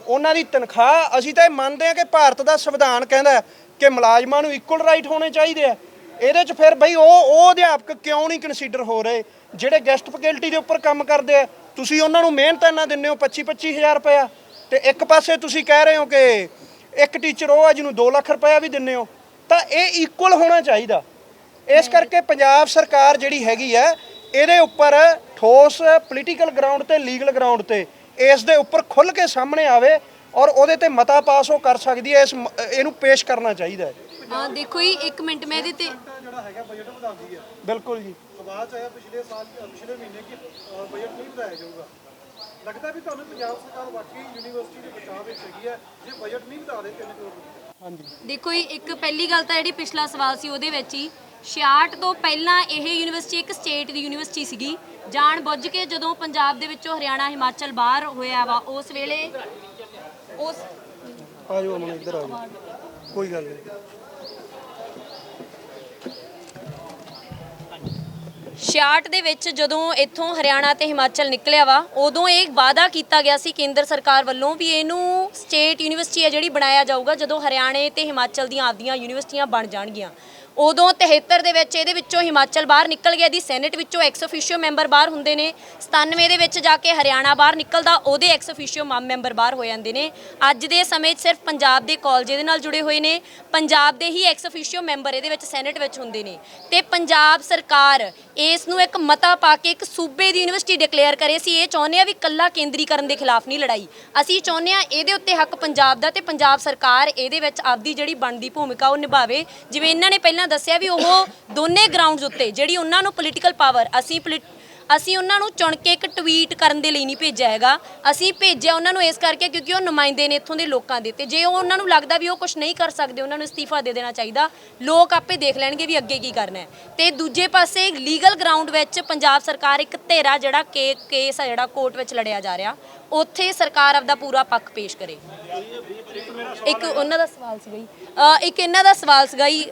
ਉਹਨਾਂ ਦੀ ਤਨਖਾਹ, ਅਸੀਂ ਤਾਂ ਇਹ ਮੰਨਦੇ ਹਾਂ ਕਿ ਭਾਰਤ ਦਾ ਸੰਵਿਧਾਨ ਕਹਿੰਦਾ ਕਿ ਮੁਲਾਜ਼ਮਾਂ ਨੂੰ ਇਕੁਅਲ ਰਾਈਟ ਹੋਣੇ ਚਾਹੀਦੇ ਆ। ਇਹਦੇ 'ਚ ਫਿਰ ਬਈ ਉਹ ਅਧਿਆਪਕ ਕਿਉਂ ਨਹੀਂ ਕੰਸੀਡਰ ਹੋ ਰਹੇ ਜਿਹੜੇ ਗੈਸਟ ਫੈਕਲਟੀ ਦੇ ਉੱਪਰ ਕੰਮ ਕਰਦੇ ਆ? ਤੁਸੀਂ ਉਹਨਾਂ ਨੂੰ ਮਿਹਨਤ ਇੰਨਾ ਦਿੰਦੇ ਹੋ 25-25 ਹਜ਼ਾਰ ਰੁਪਇਆ, ਤੇ ਇੱਕ ਪਾਸੇ ਤੁਸੀਂ ਕਹਿ ਰਹੇ ਹੋ ਕਿ ਇੱਕ ਟੀਚਰ ਉਹ ਆ ਜਿਹਨੂੰ 2 ਲੱਖ ਰੁਪਇਆ ਵੀ ਦਿੰਦੇ ਹੋ। ਤਾਂ ਇਹ ਇਕੁਅਲ ਹੋਣਾ ਚਾਹੀਦਾ। ਇਸ ਕਰਕੇ ਪੰਜਾਬ ਸਰਕਾਰ ਜਿਹੜੀ ਹੈਗੀ ਹੈ ਇਹਦੇ ਉੱਪਰ ਠੋਸ ਪੋਲੀਟੀਕਲ ਗਰਾਊਂਡ ਤੇ ਲੀਗਲ ਗਰਾਊਂਡ ਤੇ ਇਸ ਦੇ ਉੱਪਰ ਖੁੱਲ੍ਹ ਕੇ ਸਾਹਮਣੇ ਆਵੇ ਔਰ ਉਹਦੇ ਤੇ ਮਤਾ ਪਾਸ ਉਹ ਕਰ ਸਕਦੀ ਹੈ। ਇਹਨੂੰ ਪੇਸ਼ ਕਰਨਾ ਚਾਹੀਦਾ ਹੈ। ਹਾਂ ਦੇਖੋ ਜੀ, 1 ਮਿੰਟ ਮੈਂ ਇਹਦੇ ਤੇ ਜਿਹੜਾ ਹੈਗਾ ਬਜਟ ਵਧਾਉਂਦੀ ਹੈ। ਬਿਲਕੁਲ ਜੀ। ਆਵਾਜ਼ ਆਇਆ ਪਿਛਲੇ ਮਹੀਨੇ ਕਿ ਬਜਟ ਨਹੀਂ ਵਧਾਇਆ ਜਾਊਗਾ। ਲੱਗਦਾ ਵੀ ਤੁਹਾਨੂੰ ਪੰਜਾਬ ਸਰਕਾਰ ਵਾਕਈ ਯੂਨੀਵਰਸਿਟੀ ਦੇ ਬਚਾਅ ਵਿੱਚ ਹੈਗੀ ਹੈ ਜੇ ਬਜਟ ਨਹੀਂ ਵਧਾ ਰਹੇ 3 ਕਰੋੜ ਰੁਪਏ। ਹਾਂਜੀ ਦੇਖੋ ਜੀ, ਇੱਕ ਪਹਿਲੀ ਗੱਲ ਤਾਂ ਜਿਹੜੀ ਪਿਛਲਾ ਸਵਾਲ ਸੀ ਉਹਦੇ ਵਿੱਚ ਹੀ 66 ਤੋਂ ਪਹਿਲਾਂ ਇਹ ਯੂਨੀਵਰਸਿਟੀ ਇੱਕ ਸਟੇਟ ਦੀ ਯੂਨੀਵਰਸਿਟੀ ਸੀਗੀ। ਜਾਣ ਬੁੱਝ ਕੇ ਜਦੋਂ ਪੰਜਾਬ ਦੇ ਵਿੱਚੋਂ ਹਰਿਆਣਾ ਹਿਮਾਚਲ ਬਾਹਰ ਹੋਇਆ ਵਾ ਉਸ ਵੇਲੇ ਆ ਜਾਓ ਅਮਨ, ਇੱਧਰ ਆ ਜਾਓ, ਕੋਈ ਗੱਲ ਨਹੀਂ। 66 ਦੇ ਵਿੱਚ ਜਦੋਂ ਇੱਥੋਂ ਹਰਿਆਣਾ ਤੇ ਹਿਮਾਚਲ ਨਿਕਲਿਆ ਵਾ ਉਦੋਂ ਇਹ ਵਾਅਦਾ ਕੀਤਾ ਗਿਆ ਸੀ ਕੇਂਦਰ ਸਰਕਾਰ ਵੱਲੋਂ ਵੀ ਇਹਨੂੰ ਸਟੇਟ ਯੂਨੀਵਰਸਿਟੀ ਹੈ ਜਿਹੜੀ ਬਣਾਇਆ ਜਾਊਗਾ ਜਦੋਂ ਹਰਿਆਣੇ ਤੇ ਹਿਮਾਚਲ ਦੀਆਂ ਆਪਦੀਆਂ ਯੂਨੀਵਰਸਿਟੀਆਂ ਬਣ ਜਾਣਗੀਆਂ। ਉਦੋਂ 73 ਦੇ ਵਿੱਚ ਇਹਦੇ ਵਿੱਚੋਂ ਹਿਮਾਚਲ ਬਾਹਰ ਨਿਕਲ ਗਿਆ, ਦੀ ਸੈਨੇਟ ਵਿੱਚੋਂ ਐਕਸ ਅਫੀਸ਼ੀਓ ਮੈਂਬਰ ਬਾਹਰ ਹੁੰਦੇ ਨੇ। 97 ਦੇ ਵਿੱਚ ਜਾ ਕੇ ਹਰਿਆਣਾ ਬਾਹਰ ਨਿਕਲਦਾ, ਉਹਦੇ ਐਕਸ ਅਫੀਸ਼ੀਓ ਮੈਂਬਰ ਬਾਹਰ ਹੋ ਜਾਂਦੇ ਨੇ। ਅੱਜ ਦੇ ਸਮੇਂ 'ਚ ਸਿਰਫ ਪੰਜਾਬ ਦੇ ਕਾਲਜ ਇਹਦੇ ਨਾਲ ਜੁੜੇ ਹੋਏ ਨੇ, ਪੰਜਾਬ ਦੇ ਹੀ ਐਕਸ ਅਫੀਸ਼ੀਓ ਮੈਂਬਰ ਇਹਦੇ ਵਿੱਚ ਸੈਨੇਟ ਵਿੱਚ ਹੁੰਦੇ ਨੇ। ਤੇ ਪੰਜਾਬ ਸਰਕਾਰ ਇਸ ਨੂੰ ਇੱਕ ਮਤਾ ਪਾ ਕੇ ਇੱਕ ਸੂਬੇ ਦੀ ਯੂਨੀਵਰਸਿਟੀ ਡਿਕਲੇਅਰ ਕਰੇ। ਸੀ ਇਹ ਚਾਹੁੰਦੇ ਆ ਵੀ ਕੱਲਾ ਕੇਂਦਰੀਕਰਨ ਦੇ ਖਿਲਾਫ ਨਹੀਂ ਲੜਾਈ, ਅਸੀਂ ਚਾਹੁੰਦੇ ਆ ਇਹਦੇ ਉੱਤੇ ਹੱਕ ਪੰਜਾਬ ਦਾ ਤੇ ਪੰਜਾਬ ਸਰਕਾਰ ਇਹਦੇ ਵਿੱਚ ਆਪਦੀ ਜਿਹੜੀ ਬਣਦੀ ਭੂਮਿਕਾ ਉਹ ਨਿਭਾਵੇ। ਜਿਵੇਂ ਇਹਨਾਂ ਨੇ ਪਹਿਲਾਂ ਦੱਸਿਆ ਵੀ ਉਹ ਦੋਨੇ ਗਰਾਊਂਡਸ ਉੱਤੇ ਜਿਹੜੀ ਉਹਨਾਂ ਨੂੰ ਪੋਲੀਟੀਕਲ ਪਾਵਰ, ਅਸੀਂ ਉਹਨਾਂ ਨੂੰ ਚੁਣ ਕੇ ਇੱਕ ਟਵੀਟ ਕਰਨ ਦੇ ਲਈ ਨਹੀਂ ਭੇਜਿਆ ਹੈਗਾ। ਅਸੀਂ ਭੇਜਿਆ ਉਹਨਾਂ ਨੂੰ ਇਸ ਕਰਕੇ ਕਿਉਂਕਿ ਉਹ ਨੁਮਾਇੰਦੇ ਨੇ ਇੱਥੋਂ ਦੇ ਲੋਕਾਂ ਦੇ, ਤੇ ਜੇ ਉਹਨਾਂ ਨੂੰ ਲੱਗਦਾ ਵੀ ਉਹ ਕੁਝ ਨਹੀਂ ਕਰ ਸਕਦੇ ਉਹਨਾਂ ਨੂੰ ਅਸਤੀਫਾ ਦੇ ਦੇਣਾ ਚਾਹੀਦਾ। ਲੋਕ ਆਪੇ ਦੇਖ ਲੈਣਗੇ ਵੀ ਅੱਗੇ ਕੀ ਕਰਨਾ ਹੈ। ਤੇ ਦੂਜੇ ਪਾਸੇ ਲੀਗਲ ਗਰਾਊਂਡ ਵਿੱਚ ਪੰਜਾਬ ਸਰਕਾਰ ਇੱਕ ਧੇਰਾ ਜਿਹੜਾ ਕੇਸ ਆ ਜਿਹੜਾ ਕੋਰਟ ਵਿੱਚ ਲੜਿਆ ਜਾ ਰਿਹਾ, ਉੱਥੇ ਸਰਕਾਰ ਆਪਦਾ ਪੂਰਾ ਪੱਖ ਪੇਸ਼ ਕਰੇ। ਇੱਕ ਉਹਨਾਂ ਦਾ ਸਵਾਲ ਸੀਗਾ ਜੀ, ਇੱਕ ਇਹਨਾਂ ਦਾ ਸਵਾਲ ਸੀਗਾ ਜੀ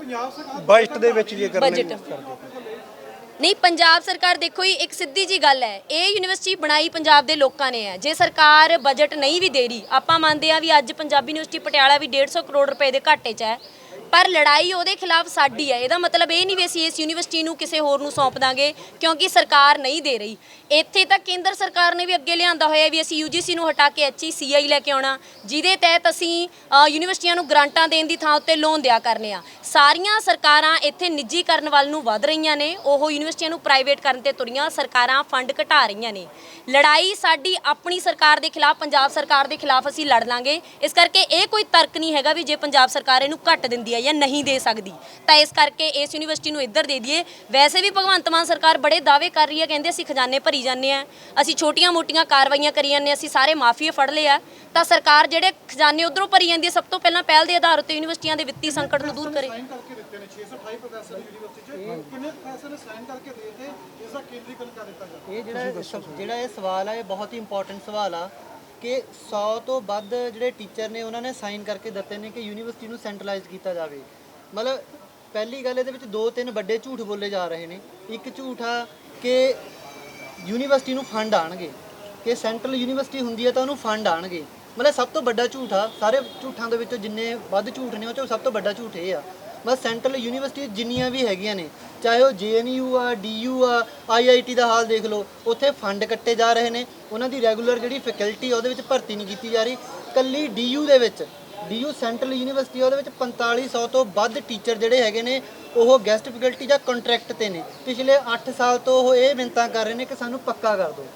ਬਜਟ ਦੇ ਵਿੱਚ ਜੇ ਕਰਨਾ ਬਜਟ ਨਹੀਂ। ਪੰਜਾਬ ਸਰਕਾਰ ਦੇਖੋ ਜੀ, ਇੱਕ ਸਿੱਧੀ ਜੀ ਗੱਲ ਹੈ, ਇਹ ਯੂਨੀਵਰਸਿਟੀ ਬਣਾਈ ਪੰਜਾਬ ਦੇ ਲੋਕਾਂ ਨੇ ਹੈ। ਜੇ ਸਰਕਾਰ ਬਜਟ ਨਹੀਂ ਵੀ ਦੇ ਰਹੀ, ਆਪਾਂ ਮੰਨਦੇ ਆ ਵੀ ਅੱਜ ਪੰਜਾਬੀ ਯੂਨੀਵਰਸਿਟੀ ਪਟਿਆਲਾ ਵੀ 150 ਕਰੋੜ ਰੁਪਏ ਦੇ ਘਾਟੇ 'ਚ ਹੈ, ਪਰ ਲੜਾਈ ਉਹਦੇ ਖਿਲਾਫ ਸਾਡੀ ਹੈ। ਇਹਦਾ ਮਤਲਬ ਇਹ ਨਹੀਂ ਵੀ ਅਸੀਂ ਇਸ ਯੂਨੀਵਰਸਿਟੀ ਨੂੰ ਕਿਸੇ ਹੋਰ ਨੂੰ ਸੌਂਪ ਦਾਂਗੇ ਕਿਉਂਕਿ ਸਰਕਾਰ ਨਹੀਂ ਦੇ ਰਹੀ। ਇੱਥੇ ਤਾਂ ਕੇਂਦਰ ਸਰਕਾਰ ਨੇ ਵੀ ਅੱਗੇ ਲਿਆਂਦਾ ਹੋਇਆ ਵੀ ਅਸੀਂ UGC ਨੂੰ ਹਟਾ ਕੇ HECI ਲੈ ਕੇ ਆਉਣਾ, ਜਿਹਦੇ ਤਹਿਤ ਅਸੀਂ ਯੂਨੀਵਰਸਿਟੀਆਂ ਨੂੰ ਗ੍ਰਾਂਟਾਂ ਦੇਣ ਦੀ ਥਾਂ ਉੱਤੇ ਲੋਨ ਦਿਆ ਕਰਨੇ ਆ। ਸਾਰੀਆਂ ਸਰਕਾਰਾਂ ਇੱਥੇ ਨਿੱਜੀਕਰਨ ਵੱਲ ਨੂੰ ਵਧ ਰਹੀਆਂ ਨੇ, ਉਹ ਯੂਨੀਵਰਸਿਟੀਆਂ ਨੂੰ ਪ੍ਰਾਈਵੇਟ ਕਰਨ ਤੇ ਤੁਰੀਆਂ, ਸਰਕਾਰਾਂ ਫੰਡ ਘਟਾ ਰਹੀਆਂ ਨੇ। ਲੜਾਈ ਸਾਡੀ ਆਪਣੀ ਸਰਕਾਰ ਦੇ ਖਿਲਾਫ, ਪੰਜਾਬ ਸਰਕਾਰ ਦੇ ਖਿਲਾਫ ਅਸੀਂ ਲੜ ਲਾਂਗੇ। ਇਸ ਕਰਕੇ ਇਹ ਕੋਈ ਤਰਕ ਨਹੀਂ ਹੈਗਾ ਵੀ ਜੇ ਪੰਜਾਬ ਸਰਕਾਰ ਇਹਨੂੰ ਘੱਟ ਦਿੰਦੀ ਹੈ ਜਾਂ ਨਹੀਂ ਦੇ ਸਕਦੀ ਤਾਂ ਇਸ ਕਰਕੇ ਇਸ ਯੂਨੀਵਰਸਿਟੀ ਨੂੰ ਇੱਧਰ ਦੇ ਦਈਏ। ਵੈਸੇ ਵੀ ਭਗਵੰਤ ਮਾਨ ਸਰਕਾਰ ਬੜੇ ਦਾਅਵੇ ਕਰ ਰਹੀ ਹੈ, ਕਹਿੰਦੇ ਅਸੀਂ ਖਜ਼ਾਨੇ ਭਰੀ ਜਾਂਦੇ ਆ, ਅਸੀਂ ਛੋਟੀਆਂ-ਮੋਟੀਆਂ ਕਾਰਵਾਈਆਂ ਕਰੀ ਜਾਂਦੇ, ਅਸੀਂ ਸਾਰੇ ਮਾਫੀਏ ਫੜ ਲਏ ਆ। ਤਾਂ ਸਰਕਾਰ ਜਿਹੜੇ ਖਜ਼ਾਨੇ ਉਧਰੋਂ ਭਰੀ ਜਾਂਦੀ ਹੈ, ਸਭ ਤੋਂ ਪਹਿਲਾਂ ਪਹਿਲ ਦੇ ਆਧਾਰ ਉੱਤੇ ਯੂਨੀਵਰਸਿਟੀਆਂ ਦੇ ਵਿੱਤੀ ਸੰਕਟ ਨੂੰ ਦੂਰ ਕਰੇ। ਕਰਕੇ ਦਿੱਤੇ ਨੇ 628 ਪ੍ਰੋਫੈਸਰ ਯੂਨੀਵਰਸਿਟੀ 'ਚ, ਕਿੰਨੇ ਪ੍ਰੋਫੈਸਰ ਨੇ ਸਾਈਨ ਕਰਕੇ ਦੇ ਦਿੱਤੇ ਇਸ ਦਾ ਕੇਂਦਰੀਕਰਨ ਕਰ ਦਿੱਤਾ ਜਾਵੇ। ਇਹ ਜਿਹੜਾ ਇਹ ਸਵਾਲ ਹੈ ਇਹ ਬਹੁਤ ਹੀ ਇੰਪੋਰਟੈਂਟ ਸਵਾਲ ਆ ਕਿ 100 ਤੋਂ ਵੱਧ ਜਿਹੜੇ ਟੀਚਰ ਨੇ ਉਹਨਾਂ ਨੇ ਸਾਈਨ ਕਰਕੇ ਦਿੱਤੇ ਨੇ ਕਿ ਯੂਨੀਵਰਸਿਟੀ ਨੂੰ ਸੈਂਟਰਲਾਈਜ਼ ਕੀਤਾ ਜਾਵੇ। ਮਤਲਬ ਪਹਿਲੀ ਗੱਲ ਇਹਦੇ ਵਿੱਚ 2-3 ਵੱਡੇ ਝੂਠ ਬੋਲੇ ਜਾ ਰਹੇ ਨੇ। ਇੱਕ ਝੂਠ ਆ ਕਿ ਯੂਨੀਵਰਸਿਟੀ ਨੂੰ ਫੰਡ ਆਣਗੇ, ਕਿ ਸੈਂਟਰਲ ਯੂਨੀਵਰਸਿਟੀ ਹੁੰਦੀ ਹੈ ਤਾਂ ਉਹਨੂੰ ਫੰਡ ਆਣਗੇ। ਮਤਲਬ ਸਭ ਤੋਂ ਵੱਡਾ ਝੂਠ ਆ, ਸਾਰੇ ਝੂਠਾਂ ਦੇ ਵਿੱਚੋਂ ਜਿੰਨੇ ਵੱਧ ਝੂਠ ਨੇ ਉਹ 'ਚੋਂ ਸਭ ਤੋਂ ਵੱਡਾ ਝੂਠ ਇਹ ਆ। ਬਸ ਸੈਂਟਰਲ ਯੂਨੀਵਰਸਿਟੀ ਜਿੰਨੀਆਂ ਵੀ ਹੈਗੀਆਂ ਨੇ, ਚਾਹੇ ਉਹ JNU ਆ, DU ਆ, IIT ਦਾ ਹਾਲ ਦੇਖ ਲਓ, ਉੱਥੇ ਫੰਡ ਕੱਟੇ ਜਾ ਰਹੇ ਨੇ, ਉਹਨਾਂ ਦੀ ਰੈਗੂਲਰ ਜਿਹੜੀ ਫੈਕਲਟੀ ਉਹਦੇ ਵਿੱਚ ਭਰਤੀ ਨਹੀਂ ਕੀਤੀ ਜਾ ਰਹੀ। ਕੱਲੀ DU ਦੇ ਵਿੱਚ, DU ਸੈਂਟਰਲ ਯੂਨੀਵਰਸਿਟੀ ਉਹਦੇ ਵਿੱਚ 4500 ਤੋਂ ਵੱਧ ਟੀਚਰ ਜਿਹੜੇ ਹੈਗੇ ਨੇ ਉਹ ਗੈਸਟ ਫੈਕਲਟੀ ਜਾਂ ਕੰਟਰੈਕਟ ਤੇ ਨੇ। ਪਿਛਲੇ 8 ਸਾਲ ਤੋਂ ਉਹ ਇਹ ਮਿੰਨਤਾਂ ਕਰ ਰਹੇ ਨੇ ਕਿ ਸਾਨੂੰ ਪੱਕਾ ਕਰ ਦਿਓ,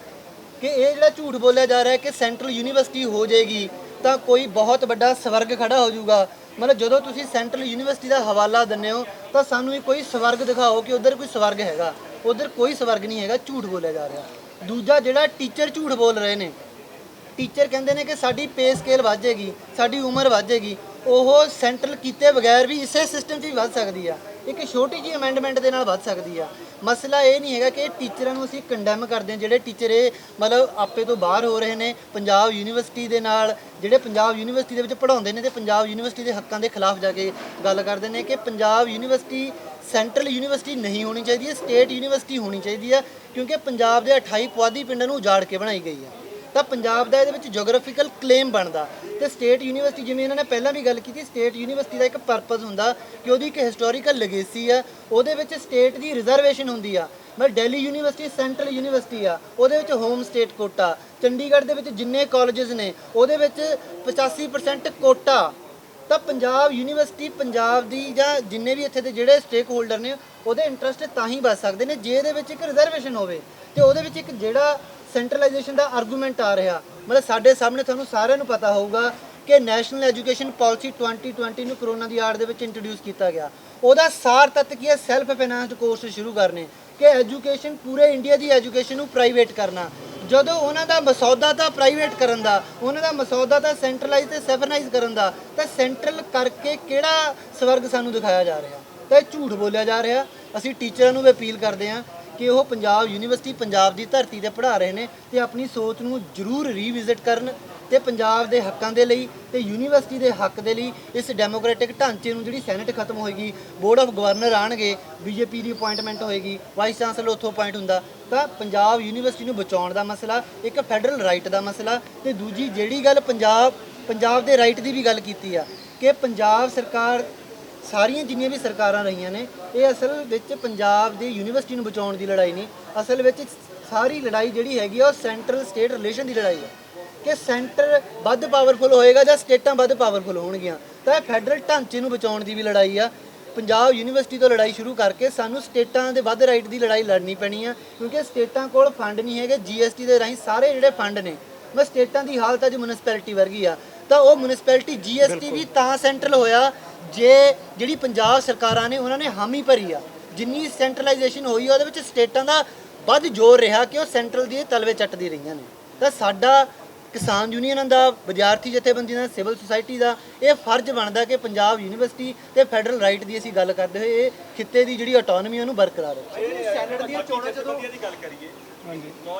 ਕਿ ਇਹ ਜਿਹੜਾ ਝੂਠ ਬੋਲਿਆ ਜਾ ਰਿਹਾ ਹੈ ਕਿ ਸੈਂਟਰਲ ਯੂਨੀਵਰਸਿਟੀ ਹੋ ਜਾਏਗੀ ਤਾਂ ਕੋਈ ਬਹੁਤ ਵੱਡਾ ਸਵਰਗ ਖੜਾ ਹੋ ਜਾਊਗਾ। ਮਤਲਬ ਜਦੋਂ ਤੁਸੀਂ ਸੈਂਟਰਲ ਯੂਨੀਵਰਸਿਟੀ ਦਾ ਹਵਾਲਾ ਦਿੰਦੇ ਹੋ ਤਾਂ ਸਾਨੂੰ ਵੀ ਕੋਈ ਸਵਰਗ ਦਿਖਾਓ ਕਿ ਉਧਰ ਕੋਈ ਸਵਰਗ ਹੈਗਾ। ਉਧਰ ਕੋਈ ਸਵਰਗ ਨਹੀਂ ਹੈਗਾ, ਝੂਠ ਬੋਲਿਆ ਜਾ ਰਿਹਾ। ਦੂਜਾ ਜਿਹੜਾ ਟੀਚਰ ਝੂਠ ਬੋਲ ਰਹੇ ਨੇ, ਟੀਚਰ ਕਹਿੰਦੇ ਨੇ ਕਿ ਸਾਡੀ ਪੇ ਸਕੇਲ ਵੱਧ ਜਾਏਗੀ, ਸਾਡੀ ਉਮਰ ਵੱਧ ਜਾਏਗੀ। ਉਹ ਸੈਂਟਰਲ ਕੀਤੇ ਬਗੈਰ ਵੀ ਇਸੇ ਸਿਸਟਮ 'ਚ ਵੀ ਵੱਧ ਸਕਦੀ ਆ, ਇੱਕ ਛੋਟੀ ਜਿਹੀ ਅਮੈਂਡਮੈਂਟ ਦੇ ਨਾਲ ਵੱਧ ਸਕਦੀ ਆ। ਮਸਲਾ ਇਹ ਨਹੀਂ ਹੈਗਾ ਕਿ ਟੀਚਰਾਂ ਨੂੰ ਅਸੀਂ ਕੰਡੈਮ ਕਰਦੇ ਹਾਂ, ਜਿਹੜੇ ਟੀਚਰ ਇਹ ਮਤਲਬ ਆਪੇ ਤੋਂ ਬਾਹਰ ਹੋ ਰਹੇ ਨੇ ਪੰਜਾਬ ਯੂਨੀਵਰਸਿਟੀ ਦੇ ਨਾਲ, ਜਿਹੜੇ ਪੰਜਾਬ ਯੂਨੀਵਰਸਿਟੀ ਦੇ ਵਿੱਚ ਪੜ੍ਹਾਉਂਦੇ ਨੇ ਤੇ ਪੰਜਾਬ ਯੂਨੀਵਰਸਿਟੀ ਦੇ ਹੱਕਾਂ ਦੇ ਖਿਲਾਫ ਜਾ ਕੇ ਗੱਲ ਕਰਦੇ ਨੇ ਕਿ ਪੰਜਾਬ ਯੂਨੀਵਰਸਿਟੀ ਸੈਂਟਰਲ ਯੂਨੀਵਰਸਿਟੀ ਨਹੀਂ ਹੋਣੀ ਚਾਹੀਦੀ ਹੈ, ਸਟੇਟ ਯੂਨੀਵਰਸਿਟੀ ਹੋਣੀ ਚਾਹੀਦੀ ਹੈ, ਕਿਉਂਕਿ ਪੰਜਾਬ ਦੇ 28 ਪੁਆਧੀ ਪਿੰਡਾਂ ਨੂੰ ਉਜਾੜ ਕੇ ਬਣਾਈ ਗਈ ਹੈ। ਤਾਂ ਪੰਜਾਬ ਦਾ ਇਹਦੇ ਵਿੱਚ ਜੀਓਗ੍ਰਾਫੀਕਲ ਕਲੇਮ ਬਣਦਾ ਤੇ ਸਟੇਟ ਯੂਨੀਵਰਸਿਟੀ, ਜਿਵੇਂ ਇਹਨਾਂ ਨੇ ਪਹਿਲਾਂ ਵੀ ਗੱਲ ਕੀਤੀ, ਸਟੇਟ ਯੂਨੀਵਰਸਿਟੀ ਦਾ ਇੱਕ ਪਰਪਸ ਹੁੰਦਾ ਕਿ ਉਹਦੀ ਇੱਕ ਹਿਸਟੋਰੀਕਲ ਲੈਗੇਸੀ ਆ, ਉਹਦੇ ਵਿੱਚ ਸਟੇਟ ਦੀ ਰਿਜ਼ਰਵੇਸ਼ਨ ਹੁੰਦੀ ਆ। ਮਤਲਬ ਦਿੱਲੀ ਯੂਨੀਵਰਸਿਟੀ ਸੈਂਟਰਲ ਯੂਨੀਵਰਸਿਟੀ ਆ, ਉਹਦੇ ਵਿੱਚ ਹੋਮ ਸਟੇਟ ਕੋਟਾ। ਚੰਡੀਗੜ੍ਹ ਦੇ ਵਿੱਚ ਜਿੰਨੇ ਕਾਲਜਸ ਨੇ ਉਹਦੇ ਵਿੱਚ 85% ਕੋਟਾ। ਤਾਂ ਪੰਜਾਬ ਯੂਨੀਵਰਸਿਟੀ ਪੰਜਾਬ ਦੀ ਜਾਂ ਜਿੰਨੇ ਵੀ ਇੱਥੇ ਦੇ ਜਿਹੜੇ ਸਟੇਕ ਹੋਲਡਰ ਨੇ ਉਹਦੇ ਇੰਟਰਸਟ ਤਾਂ ਹੀ ਬਚ ਸਕਦੇ ਨੇ ਜੇ ਇਹਦੇ ਵਿੱਚ ਇੱਕ ਰਿਜ਼ਰਵੇਸ਼ਨ ਹੋਵੇ ਤੇ ਉਹਦੇ ਵਿੱਚ ਇੱਕ ਜਿਹੜਾ ਸੈਂਟਰਲਾਈਜੇਸ਼ਨ ਦਾ ਆਰਗੂਮੈਂਟ ਆ ਰਿਹਾ। ਮਤਲਬ ਸਾਡੇ ਸਾਹਮਣੇ ਤੁਹਾਨੂੰ ਸਾਰਿਆਂ ਨੂੰ ਪਤਾ ਹੋਊਗਾ ਕਿ ਨੈਸ਼ਨਲ ਐਜੂਕੇਸ਼ਨ ਪਾਲਿਸੀ 2020 ਨੂੰ ਕਰੋਨਾ ਦੀ ਆੜ ਦੇ ਵਿੱਚ ਇੰਟਰੋਡਿਊਸ ਕੀਤਾ ਗਿਆ। ਉਹਦਾ ਸਾਰ ਤੱਤ ਕੀ ਹੈ? ਸੈਲਫ ਫਾਈਨਾਂਸਡ ਕੋਰਸ ਸ਼ੁਰੂ ਕਰਨੇ, ਕਿ ਐਜੂਕੇਸ਼ਨ ਪੂਰੇ ਇੰਡੀਆ ਦੀ ਐਜੂਕੇਸ਼ਨ ਨੂੰ ਪ੍ਰਾਈਵੇਟ ਕਰਨਾ। ਜਦੋਂ ਉਹਨਾਂ ਦਾ ਮਸੌਦਾ ਤਾਂ ਪ੍ਰਾਈਵੇਟ ਕਰਨ ਦਾ, ਉਹਨਾਂ ਦਾ ਮਸੌਦਾ ਤਾਂ ਸੈਂਟਰਲਾਈਜ਼ ਤੇ ਸੈਫਰਨਾਈਜ਼ ਕਰਨ ਦਾ, ਤਾਂ ਸੈਂਟਰਲ ਕਰਕੇ ਕਿਹੜਾ ਸਵਰਗ ਸਾਨੂੰ ਦਿਖਾਇਆ ਜਾ ਰਿਹਾ? ਤਾਂ ਇਹ ਝੂਠ ਬੋਲਿਆ ਜਾ ਰਿਹਾ। ਅਸੀਂ ਟੀਚਰਾਂ ਨੂੰ ਵੀ ਅਪੀਲ ਕਰਦੇ ਹਾਂ ਕਿ ਉਹ ਪੰਜਾਬ ਯੂਨੀਵਰਸਿਟੀ ਪੰਜਾਬ ਦੀ ਧਰਤੀ ਤੇ ਪੜ੍ਹਾ ਰਹੇ ਨੇ ਤੇ ਆਪਣੀ ਸੋਚ ਨੂੰ ਜ਼ਰੂਰ ਰੀਵਿਜ਼ਿਟ ਕਰਨ ਤੇ ਪੰਜਾਬ ਦੇ ਹੱਕਾਂ ਦੇ ਲਈ ਤੇ ਯੂਨੀਵਰਸਿਟੀ ਦੇ ਹੱਕ ਦੇ ਲਈ ਇਸ ਡੈਮੋਕ੍ਰੈਟਿਕ ਢਾਂਚੇ ਨੂੰ, ਜਿਹੜੀ ਸੈਨੇਟ ਖਤਮ ਹੋਏਗੀ, ਬੋਰਡ ਆਫ ਗਵਰਨਰ ਆਣਗੇ, BJP ਦੀ ਅਪਾਇੰਟਮੈਂਟ ਹੋਏਗੀ, ਵਾਈਸ ਚਾਂਸਲਰ ਉੱਥੋਂ ਅਪਾਇੰਟ ਹੁੰਦਾ, ਤਾਂ ਪੰਜਾਬ ਯੂਨੀਵਰਸਿਟੀ ਨੂੰ ਬਚਾਉਣ ਦਾ ਮਸਲਾ ਇੱਕ ਫੈਡਰਲ ਰਾਈਟ ਦਾ ਮਸਲਾ। ਤੇ ਦੂਜੀ ਜਿਹੜੀ ਗੱਲ ਪੰਜਾਬ ਦੇ ਰਾਈਟ ਦੀ ਵੀ ਗੱਲ ਕੀਤੀ ਆ ਕਿ ਪੰਜਾਬ ਸਰਕਾਰ, ਸਾਰੀਆਂ ਜਿੰਨੀਆਂ ਵੀ ਸਰਕਾਰਾਂ ਰਹੀਆਂ ਨੇ, ਇਹ ਅਸਲ ਵਿੱਚ ਪੰਜਾਬ ਦੀ ਯੂਨੀਵਰਸਿਟੀ ਨੂੰ ਬਚਾਉਣ ਦੀ ਲੜਾਈ ਨਹੀਂ, ਅਸਲ ਵਿੱਚ ਸਾਰੀ ਲੜਾਈ ਜਿਹੜੀ ਹੈਗੀ ਆ ਉਹ ਸੈਂਟਰਲ ਸਟੇਟ ਰਿਲੇਸ਼ਨ ਦੀ ਲੜਾਈ ਹੈ ਕਿ ਸੈਂਟਰ ਵੱਧ ਪਾਵਰਫੁਲ ਹੋਏਗਾ ਜਾਂ ਸਟੇਟਾਂ ਵੱਧ ਪਾਵਰਫੁਲ ਹੋਣਗੀਆਂ। ਤਾਂ ਇਹ ਫੈਡਰਲ ਢਾਂਚੇ ਨੂੰ ਬਚਾਉਣ ਦੀ ਵੀ ਲੜਾਈ ਆ। ਪੰਜਾਬ ਯੂਨੀਵਰਸਿਟੀ ਤੋਂ ਲੜਾਈ ਸ਼ੁਰੂ ਕਰਕੇ ਸਾਨੂੰ ਸਟੇਟਾਂ ਦੇ ਵੱਧ ਰਾਈਟ ਦੀ ਲੜਾਈ ਲੜਨੀ ਪੈਣੀ ਆ, ਕਿਉਂਕਿ ਸਟੇਟਾਂ ਕੋਲ ਫੰਡ ਨਹੀਂ ਹੈਗੇ। GST ਦੇ ਰਾਹੀਂ ਸਾਰੇ ਜਿਹੜੇ ਫੰਡ ਨੇ, ਮੈਂ ਸਟੇਟਾਂ ਦੀ ਹਾਲਤ ਅੱਜ ਮਿਊਨਿਸਪੈਲਿਟੀ ਵਰਗੀ ਆ, ਤਾਂ ਉਹ ਮਿਊਨਿਸਪੈਲਿਟੀ GST ਵੀ ਤਾਂ ਸੈਂਟਰਲ ਹੋਇਆ ਜੇ ਜਿਹੜੀ ਪੰਜਾਬ ਸਰਕਾਰਾਂ ਨੇ ਉਹਨਾਂ ਨੇ ਹਾਮੀ ਭਰੀ ਆ। ਜਿੰਨੀ ਸੈਂਟਰਲਾਈਜੇਸ਼ਨ ਹੋਈ ਉਹਦੇ ਵਿੱਚ ਸਟੇਟਾਂ ਦਾ ਵੱਧ ਜ਼ੋਰ ਰਿਹਾ ਕਿ ਉਹ ਸੈਂਟਰਲ ਦੀ ਤਲਵੇ ਚੱਟਦੀ ਰਹੀਆਂ ਨੇ। ਤਾਂ ਸਾਡਾ ਕਿਸਾਨ ਯੂਨੀਅਨਾਂ ਦਾ, ਵਿਦਿਆਰਥੀ ਜਥੇਬੰਦੀਆਂ ਦਾ, ਸਿਵਲ ਸੁਸਾਇਟੀ ਦਾ ਇਹ ਫਰਜ਼ ਬਣਦਾ ਕਿ ਪੰਜਾਬ ਯੂਨੀਵਰਸਿਟੀ ਤੇ ਫੈਡਰਲ ਰਾਈਟ ਦੀ ਅਸੀਂ ਗੱਲ ਕਰਦੇ ਹੋਏ ਇਹ ਖਿੱਤੇ ਦੀ ਜਿਹੜੀ ਆਟੋਨਮੀ ਉਹਨੂੰ ਬਰਕਰਾਰ ਰੱਖੀਏ। ਸੈਨੇਟ ਦੀਆਂ ਚੋਣਾਂ ਜਦੋਂ ਦੀ ਗੱਲ ਕਰੀਏ, ਹਾਂਜੀ,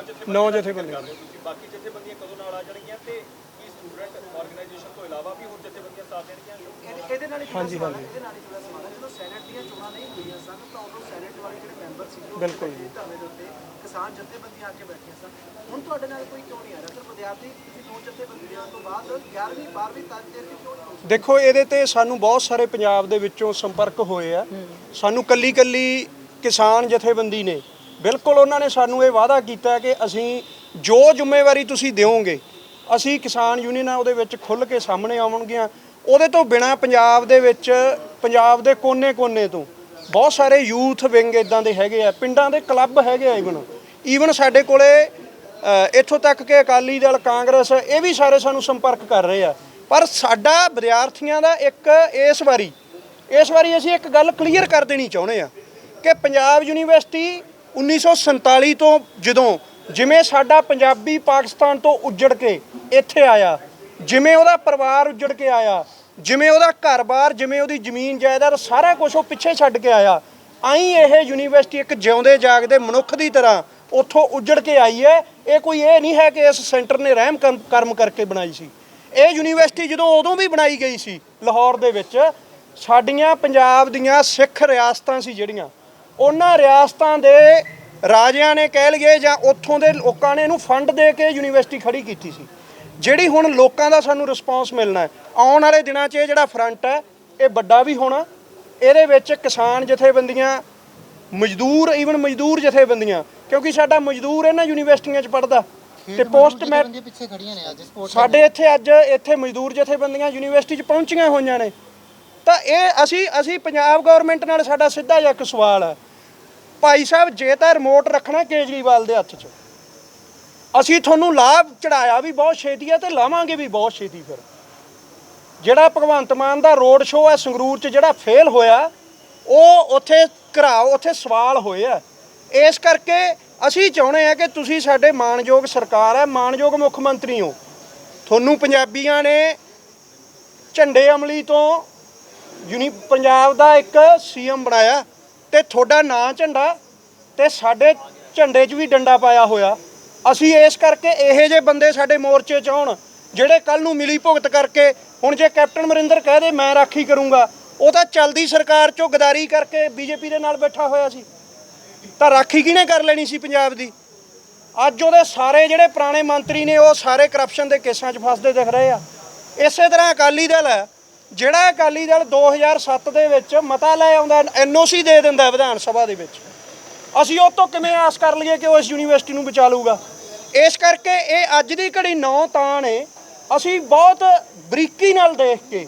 9 ਜਥੇਬੰਦੀਆਂ ਤੁਸੀਂ ਬਾਕੀ ਜਥੇਬੰਦੀਆਂ ਕਦੋਂ ਨਾਲ ਆ ਜਾਣਗੀਆਂ ਤੇ ਕੀ ਸਟੂਡੈਂਟ ਆਰਗੇਨਾਈਜੇਸ਼ਨ ਤੋਂ ਇਲਾਵਾ ਵੀ ਹੋਰ ਜਥੇਬੰਦੀਆਂ ਸਾਥ ਦੇਣਗੀਆਂ? ਇਹਦੇ ਨਾਲ ਹੀ ਹਾਂਜੀ ਹਾਂਜੀ ਇਹਦੇ ਨਾਲ ਹੀ ਜੁੜਾ ਸਵਾਲ ਹੈ। ਜਦੋਂ ਸੈਨੇਟ ਦੀਆਂ ਚੋਣਾਂ ਨਹੀਂ ਹੋਈਆਂ ਸਨ ਤਾਂ ਉਦੋਂ ਸੈਨੇਟ ਵਾਲੇ ਜਿਹੜੇ ਮੈਂਬਰ ਸੀ ਉਹ ਬਿਲਕੁਲ ਜੀ। ਧਰਨੇ ਦੇ ਉੱਤੇ ਕਿਸਾਨ ਜਥੇਬੰਦੀਆਂ ਆ ਕੇ ਬੈਠੀਆਂ ਸਨ। ਹੁਣ ਤੁਹਾਡੇ ਨਾਲ ਕੋਈ ਕਿਉਂ ਨਹੀਂ ਆ ਰਿਹਾ? ਸਿਰਫ ਵਿਦਿਆਰਥੀ ਤੁਸੀਂ 2 ਜਥੇਬੰਦੀਆਂ ਤੋਂ ਬਾਅਦ 11ਵੀਂ 12ਵੀਂ ਤੱਕ ਦੇ ਕਿਉਂ ਨਹੀਂ ਪਹੁੰਚੇ? ਦੇਖੋ, ਇਹਦੇ ਤੇ ਸਾਨੂੰ ਬਹੁਤ ਸਾਰੇ ਪੰਜਾਬ ਦੇ ਵਿੱਚੋਂ ਸੰਪਰਕ ਹੋਏ ਆ। ਸਾਨੂੰ ਕੱਲੀ ਕਿਸਾਨ ਜਥੇਬੰਦੀ ਨੇ ਬਿਲਕੁਲ, ਉਹਨਾਂ ਨੇ ਸਾਨੂੰ ਇਹ ਵਾਅਦਾ ਕੀਤਾ ਕਿ ਅਸੀਂ ਜੋ ਜ਼ਿੰਮੇਵਾਰੀ ਤੁਸੀਂ ਦਿਓਗੇ ਅਸੀਂ ਕਿਸਾਨ ਯੂਨੀਅਨਾਂ ਉਹਦੇ ਵਿੱਚ ਖੁੱਲ੍ਹ ਕੇ ਸਾਹਮਣੇ ਆਉਣਗੀਆਂ। ਉਹਦੇ ਤੋਂ ਬਿਨਾਂ ਪੰਜਾਬ ਦੇ ਵਿੱਚ, ਪੰਜਾਬ ਦੇ ਕੋਨੇ-ਕੋਨੇ ਤੋਂ ਬਹੁਤ ਸਾਰੇ ਯੂਥ ਵਿੰਗ ਇੱਦਾਂ ਦੇ ਹੈਗੇ ਆ, ਪਿੰਡਾਂ ਦੇ ਕਲੱਬ ਹੈਗੇ ਆ। ਈਵਨ ਸਾਡੇ ਕੋਲੇ ਇੱਥੋਂ ਤੱਕ ਕਿ ਅਕਾਲੀ ਦਲ, ਕਾਂਗਰਸ, ਇਹ ਵੀ ਸਾਰੇ ਸਾਨੂੰ ਸੰਪਰਕ ਕਰ ਰਹੇ ਆ। ਪਰ ਸਾਡਾ ਵਿਦਿਆਰਥੀਆਂ ਦਾ ਇਸ ਵਾਰੀ ਅਸੀਂ ਇੱਕ ਗੱਲ ਕਲੀਅਰ ਕਰ ਦੇਣੀ ਚਾਹੁੰਦੇ ਆ ਕਿ ਪੰਜਾਬ ਯੂਨੀਵਰਸਿਟੀ 1947 ਤੋਂ ਜਿਵੇਂ ਸਾਡਾ ਪੰਜਾਬੀ ਪਾਕਿਸਤਾਨ ਤੋਂ ਉੱਜੜ ਕੇ ਇੱਥੇ ਆਇਆ, ਜਿਵੇਂ ਉਹਦਾ ਪਰਿਵਾਰ ਉੱਜੜ ਕੇ ਆਇਆ, ਜਿਵੇਂ ਉਹਦਾ ਘਰ-ਬਾਰ, ਜਿਵੇਂ ਉਹਦੀ ਜ਼ਮੀਨ ਜਾਇਦਾਦ ਸਾਰਾ ਕੁਝ ਉਹ ਪਿੱਛੇ ਛੱਡ ਕੇ ਆਇਆ, ਆਈ ਇਹ ਯੂਨੀਵਰਸਿਟੀ ਇੱਕ ਜਿਉਂਦੇ ਜਾਗਦੇ ਮਨੁੱਖ ਦੀ ਤਰ੍ਹਾਂ ਉੱਥੋਂ ਉੱਜੜ ਕੇ ਆਈ ਹੈ। ਇਹ ਨਹੀਂ ਹੈ ਕਿ ਇਸ ਸੈਂਟਰ ਨੇ ਰਹਿਮ ਕਰਮ ਕਰਕੇ ਬਣਾਈ ਸੀ। ਇਹ ਯੂਨੀਵਰਸਿਟੀ ਜਦੋਂ ਉਦੋਂ ਵੀ ਬਣਾਈ ਗਈ ਸੀ ਲਾਹੌਰ ਦੇ ਵਿੱਚ, ਸਾਡੀਆਂ ਪੰਜਾਬ ਦੀਆਂ ਸਿੱਖ ਰਿਆਸਤਾਂ ਸੀ ਜਿਹੜੀਆਂ, ਉਹਨਾਂ ਰਿਆਸਤਾਂ ਦੇ ਰਾਜਿਆਂ ਨੇ ਕਹਿ ਲਈਏ ਜਾਂ ਉੱਥੋਂ ਦੇ ਲੋਕਾਂ ਨੇ ਇਹਨੂੰ ਫੰਡ ਦੇ ਕੇ ਯੂਨੀਵਰਸਿਟੀ ਖੜੀ ਕੀਤੀ ਸੀ। ਜਿਹੜੀ ਹੁਣ ਲੋਕਾਂ ਦਾ ਸਾਨੂੰ ਰਿਸਪੌਂਸ ਮਿਲਣਾ ਹੈ ਆਉਣ ਵਾਲੇ ਦਿਨਾਂ 'ਚ ਇਹ ਜਿਹੜਾ ਫਰੰਟ ਹੈ ਇਹ ਵੱਡਾ ਵੀ ਹੋਣਾ। ਇਹਦੇ ਵਿੱਚ ਕਿਸਾਨ ਜਥੇਬੰਦੀਆਂ, ਮਜ਼ਦੂਰ ਜਥੇਬੰਦੀਆਂ, ਕਿਉਂਕਿ ਸਾਡਾ ਮਜ਼ਦੂਰ ਇਹਨਾਂ ਯੂਨੀਵਰਸਿਟੀਆਂ 'ਚ ਪੜ੍ਹਦਾ ਤੇ ਪੋਸਟ ਪਿੱਛੇ ਖੜੀਆਂ ਨੇ ਅੱਜ ਸਪੋਰਟ ਸਾਡੇ ਇੱਥੇ ਮਜ਼ਦੂਰ ਜਥੇਬੰਦੀਆਂ ਯੂਨੀਵਰਸਿਟੀ 'ਚ ਪਹੁੰਚੀਆਂ ਹੋਈਆਂ ਨੇ। ਤਾਂ ਇਹ ਅਸੀਂ ਪੰਜਾਬ ਗਵਰਨਮੈਂਟ ਨਾਲ ਸਾਡਾ ਸਿੱਧਾ ਜਿਹਾ ਇੱਕ ਸਵਾਲ ਹੈ, ਭਾਈ ਸਾਹਿਬ ਜੇ ਤਾਂ ਰਿਮੋਟ ਰੱਖਣਾ ਕੇਜਰੀਵਾਲ ਦੇ ਹੱਥ 'ਚ, ਅਸੀਂ ਤੁਹਾਨੂੰ ਲਾਭ ਚੜਾਇਆ ਵੀ ਬਹੁਤ ਛੇਤੀ ਹੈ ਤੇ ਲਾਵਾਂਗੇ ਵੀ ਬਹੁਤ ਛੇਤੀ। ਫਿਰ ਜਿਹੜਾ ਭਗਵੰਤ ਮਾਨ ਦਾ ਰੋਡ ਸ਼ੋਅ ਹੈ ਸੰਗਰੂਰ 'ਚ ਜਿਹੜਾ ਫੇਲ ਹੋਇਆ, ਉਹ ਉੱਥੇ ਸਵਾਲ ਹੋਏ ਆ। ਇਸ ਕਰਕੇ ਅਸੀਂ ਚਾਹੁੰਦੇ ਆ ਕਿ ਤੁਸੀਂ ਸਾਡੇ ਮਾਣਯੋਗ ਸਰਕਾਰ ਹੈ, ਮਾਣਯੋਗ ਮੁੱਖ ਮੰਤਰੀ ਹੋ, ਤੁਹਾਨੂੰ ਪੰਜਾਬੀਆਂ ਨੇ ਝੰਡੇ ਅਮਲੀ ਤੋਂ ਪੰਜਾਬ ਦਾ ਇੱਕ ਸੀਐਮ ਬਣਾਇਆ ਤੇ ਤੁਹਾਡਾ ਨਾਂ ਝੰਡਾ ਤੇ ਸਾਡੇ ਝੰਡੇ 'ਚ ਵੀ ਡੰਡਾ ਪਾਇਆ ਹੋਇਆ। ਅਸੀਂ ਇਸ ਕਰਕੇ ਇਹੋ ਜਿਹੇ ਬੰਦੇ ਸਾਡੇ ਮੋਰਚੇ 'ਚ ਆਉਣ ਜਿਹੜੇ ਕੱਲ ਨੂੰ ਮਿਲੀ ਭੁਗਤ ਕਰਕੇ, ਹੁਣ ਜੇ ਕੈਪਟਨ ਅਮਰਿੰਦਰ ਕਹਿ ਦੇ ਮੈਂ ਰਾਖੀ ਕਰੂੰਗਾ, ਉਹ ਤਾਂ ਚਲਦੀ ਸਰਕਾਰ 'ਚੋਂ ਗਦਾਰੀ ਕਰਕੇ ਬੀਜੇਪੀ ਦੇ ਨਾਲ ਬੈਠਾ ਹੋਇਆ ਸੀ, ਤਾਂ ਰਾਖੀ ਕਿਹਨੇ ਕਰ ਲੈਣੀ ਸੀ ਪੰਜਾਬ ਦੀ। ਅੱਜ ਉਹਦੇ ਸਾਰੇ ਜਿਹੜੇ ਪੁਰਾਣੇ ਮੰਤਰੀ ਨੇ ਉਹ ਸਾਰੇ ਕਰਪਸ਼ਨ ਦੇ ਕੇਸਾਂ 'ਚ ਫਸਦੇ ਦਿਖ ਰਹੇ ਆ। ਇਸੇ ਤਰ੍ਹਾਂ ਅਕਾਲੀ ਦਲ ਹੈ, ਜਿਹੜਾ ਅਕਾਲੀ ਦਲ 2007 ਦੇ ਵਿੱਚ ਮਤਾ ਲੈ ਆਉਂਦਾ, NOC ਦੇ ਦਿੰਦਾ ਵਿਧਾਨ ਸਭਾ ਦੇ ਵਿੱਚ, ਅਸੀਂ ਉਹ ਤੋਂ ਕਿਵੇਂ ਆਸ ਕਰ ਲਈਏ ਕਿ ਉਹ ਇਸ ਯੂਨੀਵਰਸਿਟੀ ਨੂੰ ਬਚਾ ਲੂਗਾ। ਇਸ ਕਰਕੇ ਇਹ ਅੱਜ ਦੀ ਘੜੀ 9 ਤਾਂ ਨੇ, ਅਸੀਂ ਬਹੁਤ ਬਰੀਕੀ ਨਾਲ ਦੇਖ ਕੇ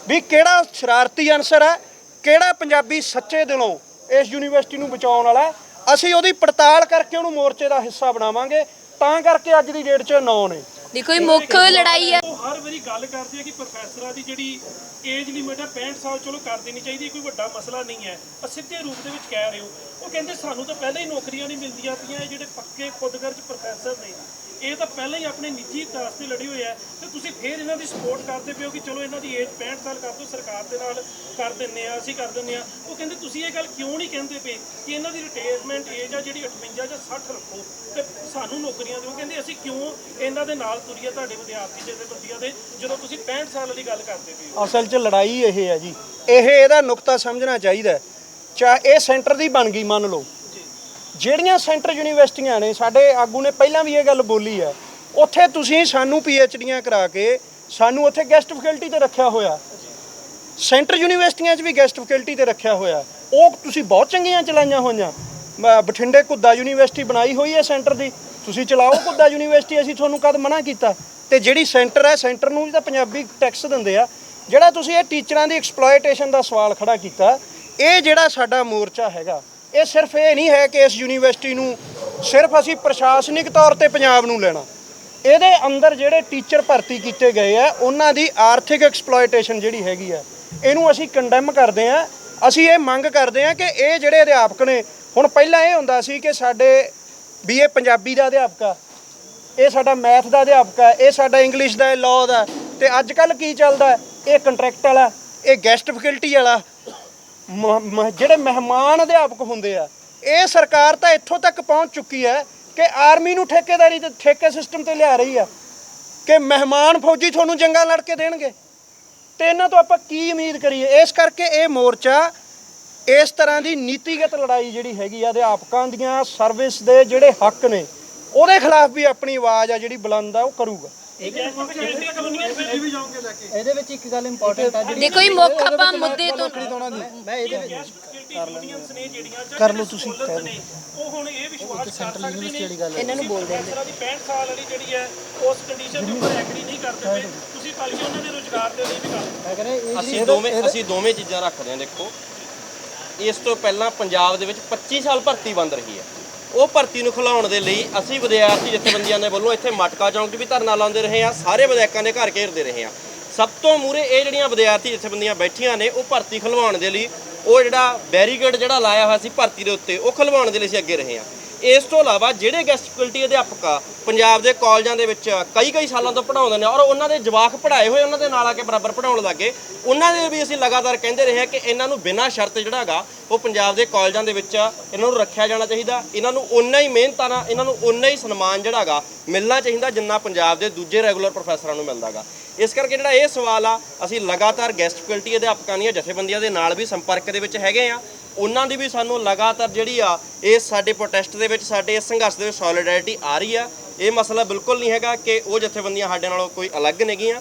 ਵੀ ਕਿਹੜਾ ਸ਼ਰਾਰਤੀ ਅਨਸਰ ਹੈ, ਕਿਹੜਾ ਪੰਜਾਬੀ ਸੱਚੇ ਦਿਲੋਂ ਇਸ ਯੂਨੀਵਰਸਿਟੀ ਨੂੰ ਬਚਾਉਣ ਵਾਲਾ ਹੈ, ਅਸੀਂ ਉਹਦੀ ਪੜਤਾਲ ਕਰਕੇ ਉਹਨੂੰ ਮੋਰਚੇ ਦਾ ਹਿੱਸਾ ਬਣਾਵਾਂਗੇ। ਤਾਂ ਕਰਕੇ ਅੱਜ ਦੀ ਡੇਟ 'ਚ 9 ਨੇ। ਦੇਖੋ ਇਹ ਮੁੱਖ ਲੜਾਈ ਹੈ। ਉਹ ਹਰ ਵਾਰੀ ਗੱਲ ਕਰਦੇ ਆ ਕਿ ਪ੍ਰੋਫੈਸਰਾਂ ਦੀ ਜਿਹੜੀ ਏਜ ਲਿਮਿਟ ਹੈ 65 ਸਾਲ, ਚਲੋ ਕਰ ਦੇਣੀ ਚਾਹੀਦੀ, ਕੋਈ ਵੱਡਾ ਮਸਲਾ ਨਹੀਂ ਹੈ। ਪਰ ਸਿੱਧੇ ਰੂਪ ਦੇ ਵਿੱਚ ਕਹਿ ਰਹੇ ਹੋ, ਉਹ ਕਹਿੰਦੇ ਸਾਨੂੰ ਤਾਂ ਪਹਿਲਾਂ ਹੀ ਨੌਕਰੀਆਂ ਨਹੀਂ ਮਿਲਦੀਆਂ ਪਈਆਂ, ਇਹ ਜਿਹੜੇ ਪੱਕੇ ਖੁਦਗਰਜ਼ ਪ੍ਰੋਫੈਸਰ ਨੇ ਇਹ ਤਾਂ ਪਹਿਲਾਂ ਹੀ ਆਪਣੇ ਨਿੱਜੀ ਦਾਸ ਤੇ ਲੜੇ ਹੋਏ ਆ, ਤੇ ਤੁਸੀਂ ਫੇਰ ਇਹਨਾਂ ਦੀ ਸਪੋਰਟ ਕਰਦੇ ਪਏ ਹੋ ਕਿ ਚਲੋ ਇਹਨਾਂ ਦੀ ਏਜ 65 ਸਾਲ ਕਰ ਦਿਓ, ਸਰਕਾਰ ਦੇ ਨਾਲ ਕਰ ਦਿੰਦੇ ਆ, ਅਸੀਂ ਕਰ ਦਿੰਦੇ ਆ। ਉਹ ਕਹਿੰਦੇ ਤੁਸੀਂ ਇਹ ਗੱਲ ਕਿਉਂ ਨਹੀਂ ਕਹਿੰਦੇ ਪਏ ਕਿ ਇਹਨਾਂ ਦੀ ਰਿਟਾਇਰਮੈਂਟ ਏਜ ਆ ਜਿਹੜੀ 58 ਜਾਂ 60 ਰੱਖੋ ਤੇ ਸਾਨੂੰ ਨੌਕਰੀਆਂ ਦਿਓ। ਕਹਿੰਦੇ ਅਸੀਂ ਕਿਉਂ ਇਹਨਾਂ ਦੇ ਨਾਲ ਤੁਰੀਏ ਤੁਹਾਡੇ ਵਿਦਿਆਰਥੀ ਜਥੇਬੰਦੀਆਂ ਦੇ, ਜਦੋਂ ਤੁਸੀਂ 65 ਸਾਲ ਵਾਲੀ ਗੱਲ ਕਰਦੇ ਪਏ ਹੋ। ਅਸਲ 'ਚ ਲੜਾਈ ਇਹ ਹੈ ਜੀ, ਇਹਦਾ ਨੁਕਤਾ ਸਮਝਣਾ ਚਾਹੀਦਾ। ਚਾਹੇ ਇਹ ਸੈਂਟਰ ਦੀ ਬਣ ਗਈ, ਮੰਨ ਲਓ ਜਿਹੜੀਆਂ ਸੈਂਟਰ ਯੂਨੀਵਰਸਿਟੀਆਂ ਨੇ, ਸਾਡੇ ਆਗੂ ਨੇ ਪਹਿਲਾਂ ਵੀ ਇਹ ਗੱਲ ਬੋਲੀ ਹੈ, ਉੱਥੇ ਤੁਸੀਂ ਸਾਨੂੰ PhDਆਂ ਕਰਾ ਕੇ ਸਾਨੂੰ ਉੱਥੇ ਗੈਸਟ ਫੈਕਲਟੀ ਤੇ ਰੱਖਿਆ ਹੋਇਆ, ਸੈਂਟਰ ਯੂਨੀਵਰਸਿਟੀਆਂ 'ਚ ਵੀ ਗੈਸਟ ਫੈਕਲਟੀ ਤੇ ਰੱਖਿਆ ਹੋਇਆ, ਉਹ ਤੁਸੀਂ ਬਹੁਤ ਚੰਗੀਆਂ ਚਲਾਈਆਂ ਹੋਈਆਂ। ਬਠਿੰਡੇ ਘੁੱਦਾ ਯੂਨੀਵਰਸਿਟੀ ਬਣਾਈ ਹੋਈ ਹੈ ਸੈਂਟਰ ਦੀ, ਤੁਸੀਂ ਚਲਾਓ ਘੁੱਦਾ ਯੂਨੀਵਰਸਿਟੀ, ਅਸੀਂ ਤੁਹਾਨੂੰ ਕਦ ਮਨਾ ਕੀਤਾ। ਤੇ ਜਿਹੜੀ ਸੈਂਟਰ ਹੈ, ਸੈਂਟਰ ਨੂੰ ਵੀ ਤਾਂ ਪੰਜਾਬੀ ਟੈਕਸ ਦਿੰਦੇ ਆ। ਜਿਹੜਾ ਤੁਸੀਂ ਇਹ ਟੀਚਰਾਂ ਦੀ ਐਕਸਪਲੋਇਟੇਸ਼ਨ ਦਾ ਸਵਾਲ ਖੜਾ ਕੀਤਾ, ਇਹ ਜਿਹੜਾ ਸਾਡਾ ਮੋਰਚਾ ਹੈਗਾ, ਇਹ ਸਿਰਫ ਇਹ ਨਹੀਂ ਹੈ ਕਿ ਇਸ ਯੂਨੀਵਰਸਿਟੀ ਨੂੰ ਸਿਰਫ ਅਸੀਂ ਪ੍ਰਸ਼ਾਸਨਿਕ ਤੌਰ ਤੇ ਪੰਜਾਬ ਨੂੰ ਲੈਣਾ। ਇਹਦੇ ਅੰਦਰ ਜਿਹੜੇ ਟੀਚਰ ਭਰਤੀ ਕੀਤੇ ਗਏ ਆ, ਉਹਨਾਂ ਦੀ ਆਰਥਿਕ ਐਕਸਪਲੋਇਟੇਸ਼ਨ ਜਿਹੜੀ ਹੈਗੀ ਆ, ਇਹਨੂੰ ਅਸੀਂ ਕੰਡੈਮ ਕਰਦੇ ਆ। ਅਸੀਂ ਇਹ ਮੰਗ ਕਰਦੇ ਆ ਕਿ ਇਹ ਜਿਹੜੇ ਅਧਿਆਪਕ ਨੇ, ਹੁਣ ਪਹਿਲਾਂ ਇਹ ਹੁੰਦਾ ਸੀ ਕਿ ਸਾਡੇ ਵੀ ਇਹ ਪੰਜਾਬੀ ਦਾ ਅਧਿਆਪਕ ਆ, ਇਹ ਸਾਡਾ ਮੈਥ ਦਾ ਅਧਿਆਪਕ ਆ, ਇਹ ਸਾਡਾ ਇੰਗਲਿਸ਼ ਦਾ, ਲਾਅ ਦਾ, ਤੇ ਅੱਜ ਕੱਲ੍ਹ ਕੀ ਚੱਲਦਾ, ਇਹ ਕੰਟਰੈਕਟ ਵਾਲਾ, ਇਹ ਗੈਸਟ ਫੈਕਲਟੀ ਵਾਲਾ, ਜਿਹੜੇ ਮਹਿਮਾਨ ਅਧਿਆਪਕ ਹੁੰਦੇ ਆ। ਇਹ ਸਰਕਾਰ ਤਾਂ ਇੱਥੋਂ ਤੱਕ ਪਹੁੰਚ ਚੁੱਕੀ ਹੈ ਕਿ ਆਰਮੀ ਨੂੰ ਠੇਕੇਦਾਰੀ ਤੇ ਠੇਕੇ ਸਿਸਟਮ ਤੇ ਲਿਆ ਰਹੀ ਆ ਕਿ ਮਹਿਮਾਨ ਫੌਜੀ ਤੁਹਾਨੂੰ ਜੰਗਾਂ ਲੜ ਕੇ ਦੇਣਗੇ, ਤੇ ਇਹਨਾਂ ਤੋਂ ਆਪਾਂ ਕੀ ਉਮੀਦ ਕਰੀਏ। ਇਸ ਕਰਕੇ ਇਹ ਮੋਰਚਾ ਇਸ ਤਰ੍ਹਾਂ ਦੀ ਨੀਤੀਗਤ ਲੜਾਈ ਜਿਹੜੀ ਹੈਗੀ ਆ, ਅਧਿਆਪਕਾਂ ਦੀਆਂ ਸਰਵਿਸ ਦੇ ਜਿਹੜੇ ਹੱਕ ਨੇ, ਉਹਦੇ ਖਿਲਾਫ ਵੀ ਆਪਣੀ ਆਵਾਜ਼ ਆ ਜਿਹੜੀ ਬੁਲੰਦ ਆ ਉਹ ਕਰੂਗਾ। ਇਹਦੇ ਵਿੱਚ ਇੱਕ ਗੱਲ ਇੰਪੋਰਟੈਂਟ ਆ ਜਿਹੜੀ ਦੇਖੋ ਇਹ ਮੁੱਖ ਆਪਾਂ ਮੁੱਦੇ ਤੋਂ ਮੈਂ ਇਹਦੇ ਵਿੱਚ ਯੂਨੀਅਨਸ ਨੇ ਜਿਹੜੀਆਂ ਕਰ ਲਓ ਤੁਸੀਂ, ਉਹ ਹੁਣ ਇਹ ਵਿਸ਼ਵਾਸ ਕਰ ਸਕਦੇ ਨੇ ਵਾਲੀ ਗੱਲ ਇਹਨਾਂ ਨੂੰ ਬੋਲਦੇ ਨੇ ਪ੍ਰੋਫੈਸਰਾਂ ਦੀ 65 ਸਾਲ ਵਾਲੀ ਜਿਹੜੀ ਹੈ ਉਸ ਕੰਡੀਸ਼ਨ ਦੇ ਉੱਪਰ ਐਗਰੀ ਨਹੀਂ ਕਰਦੇ ਪਏ, ਤੁਸੀਂ ਬਲਕਿ ਉਹਨਾਂ ਦੇ ਰੁਜ਼ਗਾਰ ਦੇ ਲਈ ਵੀ ਕਰ ਮੈਂ ਕਹਿੰਦਾ ਅਸੀਂ ਦੋਵੇਂ ਚੀਜ਼ਾਂ ਰੱਖਦੇ ਹਾਂ। ਦੇਖੋ, ਇਸ ਤੋਂ ਪਹਿਲਾਂ ਪੰਜਾਬ ਦੇ ਵਿੱਚ 25 ਸਾਲ ਭਰਤੀ ਬੰਦ ਰਹੀ ਹੈ। ਉਹ ਭਰਤੀ ਨੂੰ ਖਿਲਾਉਣ ਦੇ ਲਈ ਅਸੀਂ ਵਿਦਿਆਰਥੀ ਜਥੇਬੰਦੀਆਂ ਦੇ ਵੱਲੋਂ ਇੱਥੇ ਮਟਕਾ ਚੌਂਕ 'ਚ ਵੀ ਧਰਨਾ ਲਾਉਂਦੇ ਰਹੇ ਹਾਂ, ਸਾਰੇ ਵਿਧਾਇਕਾਂ ਦੇ ਘਰ ਘੇਰਦੇ ਰਹੇ ਹਾਂ। ਸਭ ਤੋਂ ਮੂਹਰੇ ਇਹ ਜਿਹੜੀਆਂ ਵਿਦਿਆਰਥੀ ਜਥੇਬੰਦੀਆਂ ਬੈਠੀਆਂ ਨੇ, ਉਹ ਭਰਤੀ ਖਿਲਵਾਉਣ ਦੇ ਲਈ ਉਹ ਜਿਹੜਾ ਬੈਰੀਕੇਡ ਜਿਹੜਾ ਲਾਇਆ ਹੋਇਆ ਸੀ ਭਰਤੀ ਦੇ ਉੱਤੇ, ਉਹ ਖਿਲਵਾਉਣ ਦੇ ਲਈ ਅਸੀਂ ਅੱਗੇ ਰਹੇ ਹਾਂ। ਇਸ ਤੋਂ ਇਲਾਵਾ ਜਿਹੜੇ ਗੈਸਟ ਫੈਕਲਟੀ ਅਧਿਆਪਕ ਆ ਪੰਜਾਬ ਦੇ ਕਾਲਜਾਂ ਦੇ ਵਿੱਚ ਕਈ ਸਾਲਾਂ ਤੋਂ ਪੜ੍ਹਾਉਂਦੇ ਨੇ, ਔਰ ਉਹਨਾਂ ਦੇ ਜਵਾਕ ਪੜ੍ਹਾਏ ਹੋਏ ਉਹਨਾਂ ਦੇ ਨਾਲ ਆ ਕੇ ਬਰਾਬਰ ਪੜ੍ਹਾਉਣ ਲੱਗੇ, ਉਹਨਾਂ ਦੇ ਵੀ ਅਸੀਂ ਲਗਾਤਾਰ ਕਹਿੰਦੇ ਰਹੇ ਹਾਂ ਕਿ ਇਹਨਾਂ ਨੂੰ ਬਿਨਾਂ ਸ਼ਰਤ ਜਿਹੜਾ ਹੈਗਾ ਉਹ ਪੰਜਾਬ ਦੇ ਕਾਲਜਾਂ ਦੇ ਵਿੱਚ ਇਹਨਾਂ ਨੂੰ ਰੱਖਿਆ ਜਾਣਾ ਚਾਹੀਦਾ। ਇਹਨਾਂ ਨੂੰ ਓਨਾ ਹੀ ਮਿਹਨਤਾਂ ਨਾਲ, ਇਹਨਾਂ ਨੂੰ ਓਨਾ ਹੀ ਸਨਮਾਨ ਜਿਹੜਾ ਹੈਗਾ ਮਿਲਣਾ ਚਾਹੀਦਾ ਜਿੰਨਾ ਪੰਜਾਬ ਦੇ ਦੂਜੇ ਰੈਗੂਲਰ ਪ੍ਰੋਫੈਸਰਾਂ ਨੂੰ ਮਿਲਦਾ ਗਾ। ਇਸ ਕਰਕੇ ਜਿਹੜਾ ਇਹ ਸਵਾਲ ਆ, ਅਸੀਂ ਲਗਾਤਾਰ ਗੈਸਟ ਫੈਕਲਟੀ ਅਧਿਆਪਕਾਂ ਦੀਆਂ ਜਥੇਬੰਦੀਆਂ ਦੇ ਨਾਲ ਵੀ ਸੰਪਰਕ ਦੇ ਵਿੱਚ ਹੈਗੇ ਆ। ਉਹਨਾਂ ਦੀ ਵੀ ਸਾਨੂੰ ਲਗਾਤਾਰ ਜਿਹੜੀ ਆ ਇਸ ਸਾਡੇ ਪ੍ਰੋਟੈਸਟ ਦੇ ਵਿੱਚ, ਸਾਡੇ ਇਸ ਸੰਘਰਸ਼ ਦੇ ਵਿੱਚ ਸੋਲੀਡੈਰਿਟੀ ਆ ਰਹੀ ਆ। ਇਹ ਮਸਲਾ ਬਿਲਕੁਲ ਨਹੀਂ ਹੈਗਾ ਕਿ ਉਹ ਜਥੇਬੰਦੀਆਂ ਸਾਡੇ ਨਾਲੋਂ ਕੋਈ ਅਲੱਗ ਨੇਗੀਆਂ।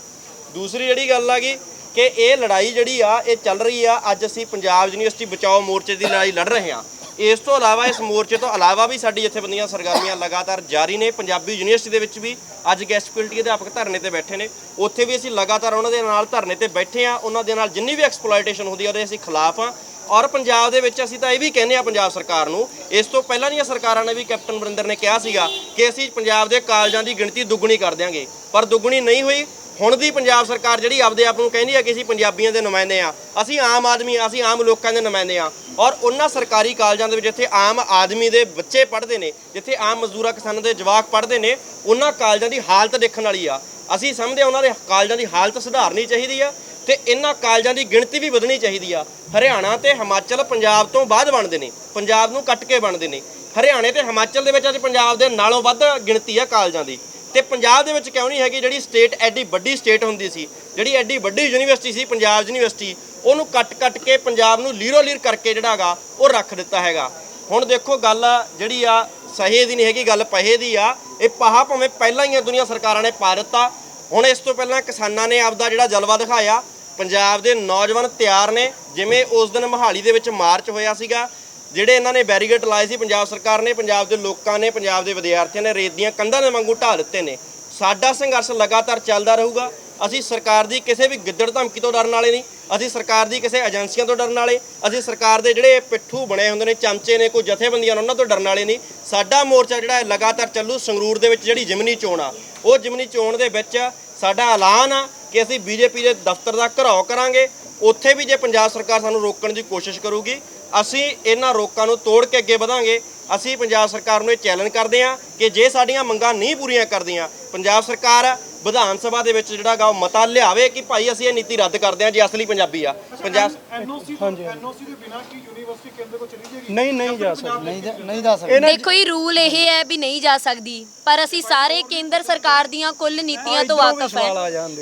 ਦੂਸਰੀ ਜਿਹੜੀ ਗੱਲ ਆ ਗਈ ਕਿ ਇਹ ਲੜਾਈ ਜਿਹੜੀ ਆ ਇਹ ਚੱਲ ਰਹੀ ਆ, ਅੱਜ ਅਸੀਂ ਪੰਜਾਬ ਯੂਨੀਵਰਸਿਟੀ ਬਚਾਓ ਮੋਰਚੇ ਦੀ ਲੜਾਈ ਲੜ ਰਹੇ ਹਾਂ। ਇਸ ਤੋਂ ਇਲਾਵਾ ਇਸ ਮੋਰਚੇ ਤੋਂ ਇਲਾਵਾ ਵੀ ਸਾਡੀ ਜਥੇਬੰਦੀਆਂ ਸਰਗਰਮੀਆਂ ਲਗਾਤਾਰ ਜਾਰੀ ਨੇ। ਪੰਜਾਬੀ ਯੂਨੀਵਰਸਿਟੀ ਦੇ ਵਿੱਚ ਵੀ ਅੱਜ ਗੈਸਟ ਫੈਕਲਟੀ ਅਧਿਆਪਕ ਧਰਨੇ ਤੇ ਬੈਠੇ ਨੇ, ਉੱਥੇ ਵੀ ਅਸੀਂ ਲਗਾਤਾਰ ਉਹਨਾਂ ਦੇ ਨਾਲ ਧਰਨੇ ਤੇ ਬੈਠੇ ਆ। ਉਹਨਾਂ ਦੇ ਨਾਲ ਜਿੰਨੀ ਵੀ ਐਕਸਪਲੋਇਟੇਸ਼ਨ ਹੁੰਦੀ ਆ ਉਹਦੇ ਅਸੀਂ ਖਿਲਾਫ ਆ। ਔਰ ਪੰਜਾਬ ਦੇ ਵਿੱਚ ਅਸੀਂ ਤਾਂ ਇਹ ਵੀ ਕਹਿੰਦੇ ਆ ਪੰਜਾਬ ਸਰਕਾਰ ਨੂੰ, ਇਸ ਤੋਂ ਪਹਿਲਾਂ ਦੀਆਂ ਸਰਕਾਰਾਂ ਨੇ ਵੀ, ਕੈਪਟਨ ਅਮਰਿੰਦਰ ਨੇ ਕਿਹਾ ਸੀਗਾ ਕਿ ਅਸੀਂ ਪੰਜਾਬ ਦੇ ਕਾਲਜਾਂ ਦੀ ਗਿਣਤੀ ਦੁੱਗਣੀ ਕਰ ਦਿਆਂਗੇ, ਪਰ ਦੁੱਗਣੀ ਨਹੀਂ ਹੋਈ। ਹੁਣ ਦੀ ਪੰਜਾਬ ਸਰਕਾਰ ਜਿਹੜੀ ਆਪਦੇ ਆਪ ਨੂੰ ਕਹਿੰਦੀ ਆ ਕਿ ਅਸੀਂ ਪੰਜਾਬੀਆਂ ਦੇ ਨੁਮਾਇੰਦੇ ਆ, ਅਸੀਂ ਆਮ ਆਦਮੀ ਆ, ਅਸੀਂ ਆਮ ਲੋਕਾਂ ਦੇ ਨੁਮਾਇੰਦੇ ਆ। ਔਰ ਉਹਨਾਂ ਸਰਕਾਰੀ ਕਾਲਜਾਂ ਦੇ ਵਿੱਚ ਜਿੱਥੇ ਆਮ ਆਦਮੀ ਦੇ ਬੱਚੇ ਪੜ੍ਹਦੇ ਨੇ, ਜਿੱਥੇ ਆਮ ਮਜ਼ਦੂਰਾਂ ਕਿਸਾਨਾਂ ਦੇ ਜਵਾਕ ਪੜ੍ਹਦੇ ਨੇ, ਉਹਨਾਂ ਕਾਲਜਾਂ ਦੀ ਹਾਲਤ ਦੇਖਣ ਵਾਲੀ ਆ। ਅਸੀਂ ਸਮਝਦੇ ਉਹਨਾਂ ਦੇ ਕਾਲਜਾਂ ਦੀ ਹਾਲਤ ਸੁਧਾਰਨੀ ਚਾਹੀਦੀ ਆ ਤੇ ਇਹਨਾਂ ਕਾਲਜਾਂ ਦੀ ਗਿਣਤੀ ਵੀ ਵਧਣੀ ਚਾਹੀਦੀ ਆ। ਹਰਿਆਣਾ ਤੇ ਹਿਮਾਚਲ ਪੰਜਾਬ ਤੋਂ ਬਾਅਦ ਬਣਦੇ ਨੇ, ਪੰਜਾਬ ਨੂੰ ਕੱਟ ਕੇ ਬਣਦੇ ਨੇ। ਹਰਿਆਣੇ ਤੇ ਹਿਮਾਚਲ ਦੇ ਵਿੱਚ ਅੱਜ ਪੰਜਾਬ ਦੇ ਨਾਲੋਂ ਵੱਧ ਗਿਣਤੀ ਆ ਕਾਲਜਾਂ ਦੀ, ਤੇ ਪੰਜਾਬ ਦੇ ਵਿੱਚ ਕਿਉਂ ਨਹੀਂ ਹੈਗੀ? ਜਿਹੜੀ ਸਟੇਟ ਐਡੀ ਵੱਡੀ ਸਟੇਟ ਹੁੰਦੀ ਸੀ, ਜਿਹੜੀ ਐਡੀ ਵੱਡੀ ਯੂਨੀਵਰਸਿਟੀ ਸੀ ਪੰਜਾਬ ਯੂਨੀਵਰਸਿਟੀ, ਉਹਨੂੰ ਕੱਟ ਕੇ ਪੰਜਾਬ ਨੂੰ ਲੀਰੋ ਲੀਰ ਕਰਕੇ ਜਿਹੜਾ ਹੈਗਾ ਉਹ ਰੱਖ ਦਿੱਤਾ ਹੈਗਾ। ਹੁਣ ਦੇਖੋ ਗੱਲ ਜਿਹੜੀ ਆ ਸਹੇ ਦੀ ਨਹੀਂ ਹੈਗੀ, ਗੱਲ ਪਹੇ ਦੀ ਆ। ਇਹ ਪਾਹਾ ਭਾਵੇਂ ਪਹਿਲਾਂ ਹੀ ਦੁਨੀਆ ਸਰਕਾਰਾਂ ਨੇ ਪਾ ਦਿੱਤਾ। ਹੁਣ ਇਸ ਤੋਂ ਪਹਿਲਾਂ ਕਿਸਾਨਾਂ ਨੇ ਆਪਦਾ ਜਿਹੜਾ ਜਲਵਾ ਦਿਖਾਇਆ, ਪੰਜਾਬ ਦੇ ਨੌਜਵਾਨ ਤਿਆਰ ਨੇ। ਜਿਵੇਂ ਉਸ ਦਿਨ ਮੋਹਾਲੀ ਦੇ ਵਿੱਚ ਮਾਰਚ ਹੋਇਆ ਸੀਗਾ, ਜਿਹੜੇ ਇਹਨਾਂ ਨੇ ਬੈਰੀਗੇਡ ਲਾਏ ਸੀ ਪੰਜਾਬ ਸਰਕਾਰ ਨੇ, ਪੰਜਾਬ ਦੇ ਲੋਕਾਂ ਨੇ, ਪੰਜਾਬ ਦੇ ਵਿਦਿਆਰਥੀਆਂ ਨੇ ਰੇਤ ਦੀਆਂ ਕੰਧਾਂ ਦੇ ਵਾਂਗੂ ਢਾਹ ਦਿੱਤੇ ਨੇ। ਸਾਡਾ ਸੰਘਰਸ਼ ਲਗਾਤਾਰ ਚੱਲਦਾ ਰਹੂਗਾ। ਅਸੀਂ ਸਰਕਾਰ ਦੀ ਕਿਸੇ ਵੀ ਗਿੱਦੜ ਧਮਕੀ ਤੋਂ ਡਰਨ ਵਾਲੇ ਨਹੀਂ, ਅਸੀਂ ਸਰਕਾਰ ਦੀ ਕਿਸੇ ਏਜੰਸੀਆਂ ਤੋਂ ਡਰਨ ਵਾਲੇ, ਅਸੀਂ ਸਰਕਾਰ ਦੇ ਜਿਹੜੇ ਪਿੱਠੂ ਬਣੇ ਹੁੰਦੇ ਨੇ, ਚਮਚੇ ਨੇ, ਕੋਈ ਜਥੇਬੰਦੀਆਂ ਨੇ, ਉਹਨਾਂ ਤੋਂ ਡਰਨ ਵਾਲੇ ਨਹੀਂ। ਸਾਡਾ ਮੋਰਚਾ ਜਿਹੜਾ ਲਗਾਤਾਰ ਚੱਲੂ। ਸੰਗਰੂਰ ਦੇ ਵਿੱਚ ਜਿਹੜੀ ਜਿਮਨੀ ਚੋਣ ਆ, ਉਹ ਜਿਮਨੀ ਚੋਣ ਦੇ ਵਿੱਚ ਸਾਡਾ ਐਲਾਨ ਆ ਕਿ ਅਸੀਂ ਬੀਜੇਪੀ ਦੇ ਦਫ਼ਤਰ ਦਾ ਘਿਰਾਓ ਕਰਾਂਗੇ। ਉੱਥੇ ਵੀ ਜੇ ਪੰਜਾਬ ਸਰਕਾਰ ਸਾਨੂੰ ਰੋਕਣ ਦੀ ਕੋਸ਼ਿਸ਼ ਕਰੂਗੀ, ਅਸੀਂ ਇਹਨਾਂ ਰੋਕਾਂ ਨੂੰ ਤੋੜ ਕੇ ਅੱਗੇ ਵਧਾਂਗੇ। ਅਸੀਂ ਪੰਜਾਬ ਸਰਕਾਰ ਨੂੰ ਇਹ ਚੈਲੰਜ ਕਰਦੇ ਹਾਂ ਕਿ ਜੇ ਸਾਡੀਆਂ ਮੰਗਾਂ ਨਹੀਂ ਪੂਰੀਆਂ ਕਰਦੀਆਂ, ਪੰਜਾਬ ਸਰਕਾਰ ਵਿਧਾਨ ਸਭਾ ਦੇ ਵਿੱਚ ਜਿਹੜਾ ਗਾ ਉਹ ਮਤਾ ਲਿਆਵੇ ਕਿ ਭਾਈ ਅਸੀਂ ਇਹ ਨੀਤੀ ਰੱਦ ਕਰਦੇ ਹਾਂ ਜੇ ਅਸਲੀ ਪੰਜਾਬੀ ਆ। ਪੰਜਾਬ ਐਨਓਸੀ ਦੇ ਬਿਨਾਂ ਕੀ ਯੂਨੀਵਰਸਿਟੀ ਕੇਂਦਰ ਕੋ ਚਲੀ ਜਾਏਗੀ? ਨਹੀਂ ਜਾ ਸਕਦਾ। ਨਹੀਂ ਜਾ ਸਕਦਾ। ਦੇਖੋ ਇਹ ਰੂਲ ਇਹ ਹੈ ਵੀ ਨਹੀਂ ਜਾ ਸਕਦੀ, ਪਰ ਅਸੀਂ ਸਾਰੇ ਕੇਂਦਰ ਸਰਕਾਰ ਦੀਆਂ ਕੁੱਲ ਨੀਤੀਆਂ ਤੋਂ ਵਾਕਿਫ ਹੈ।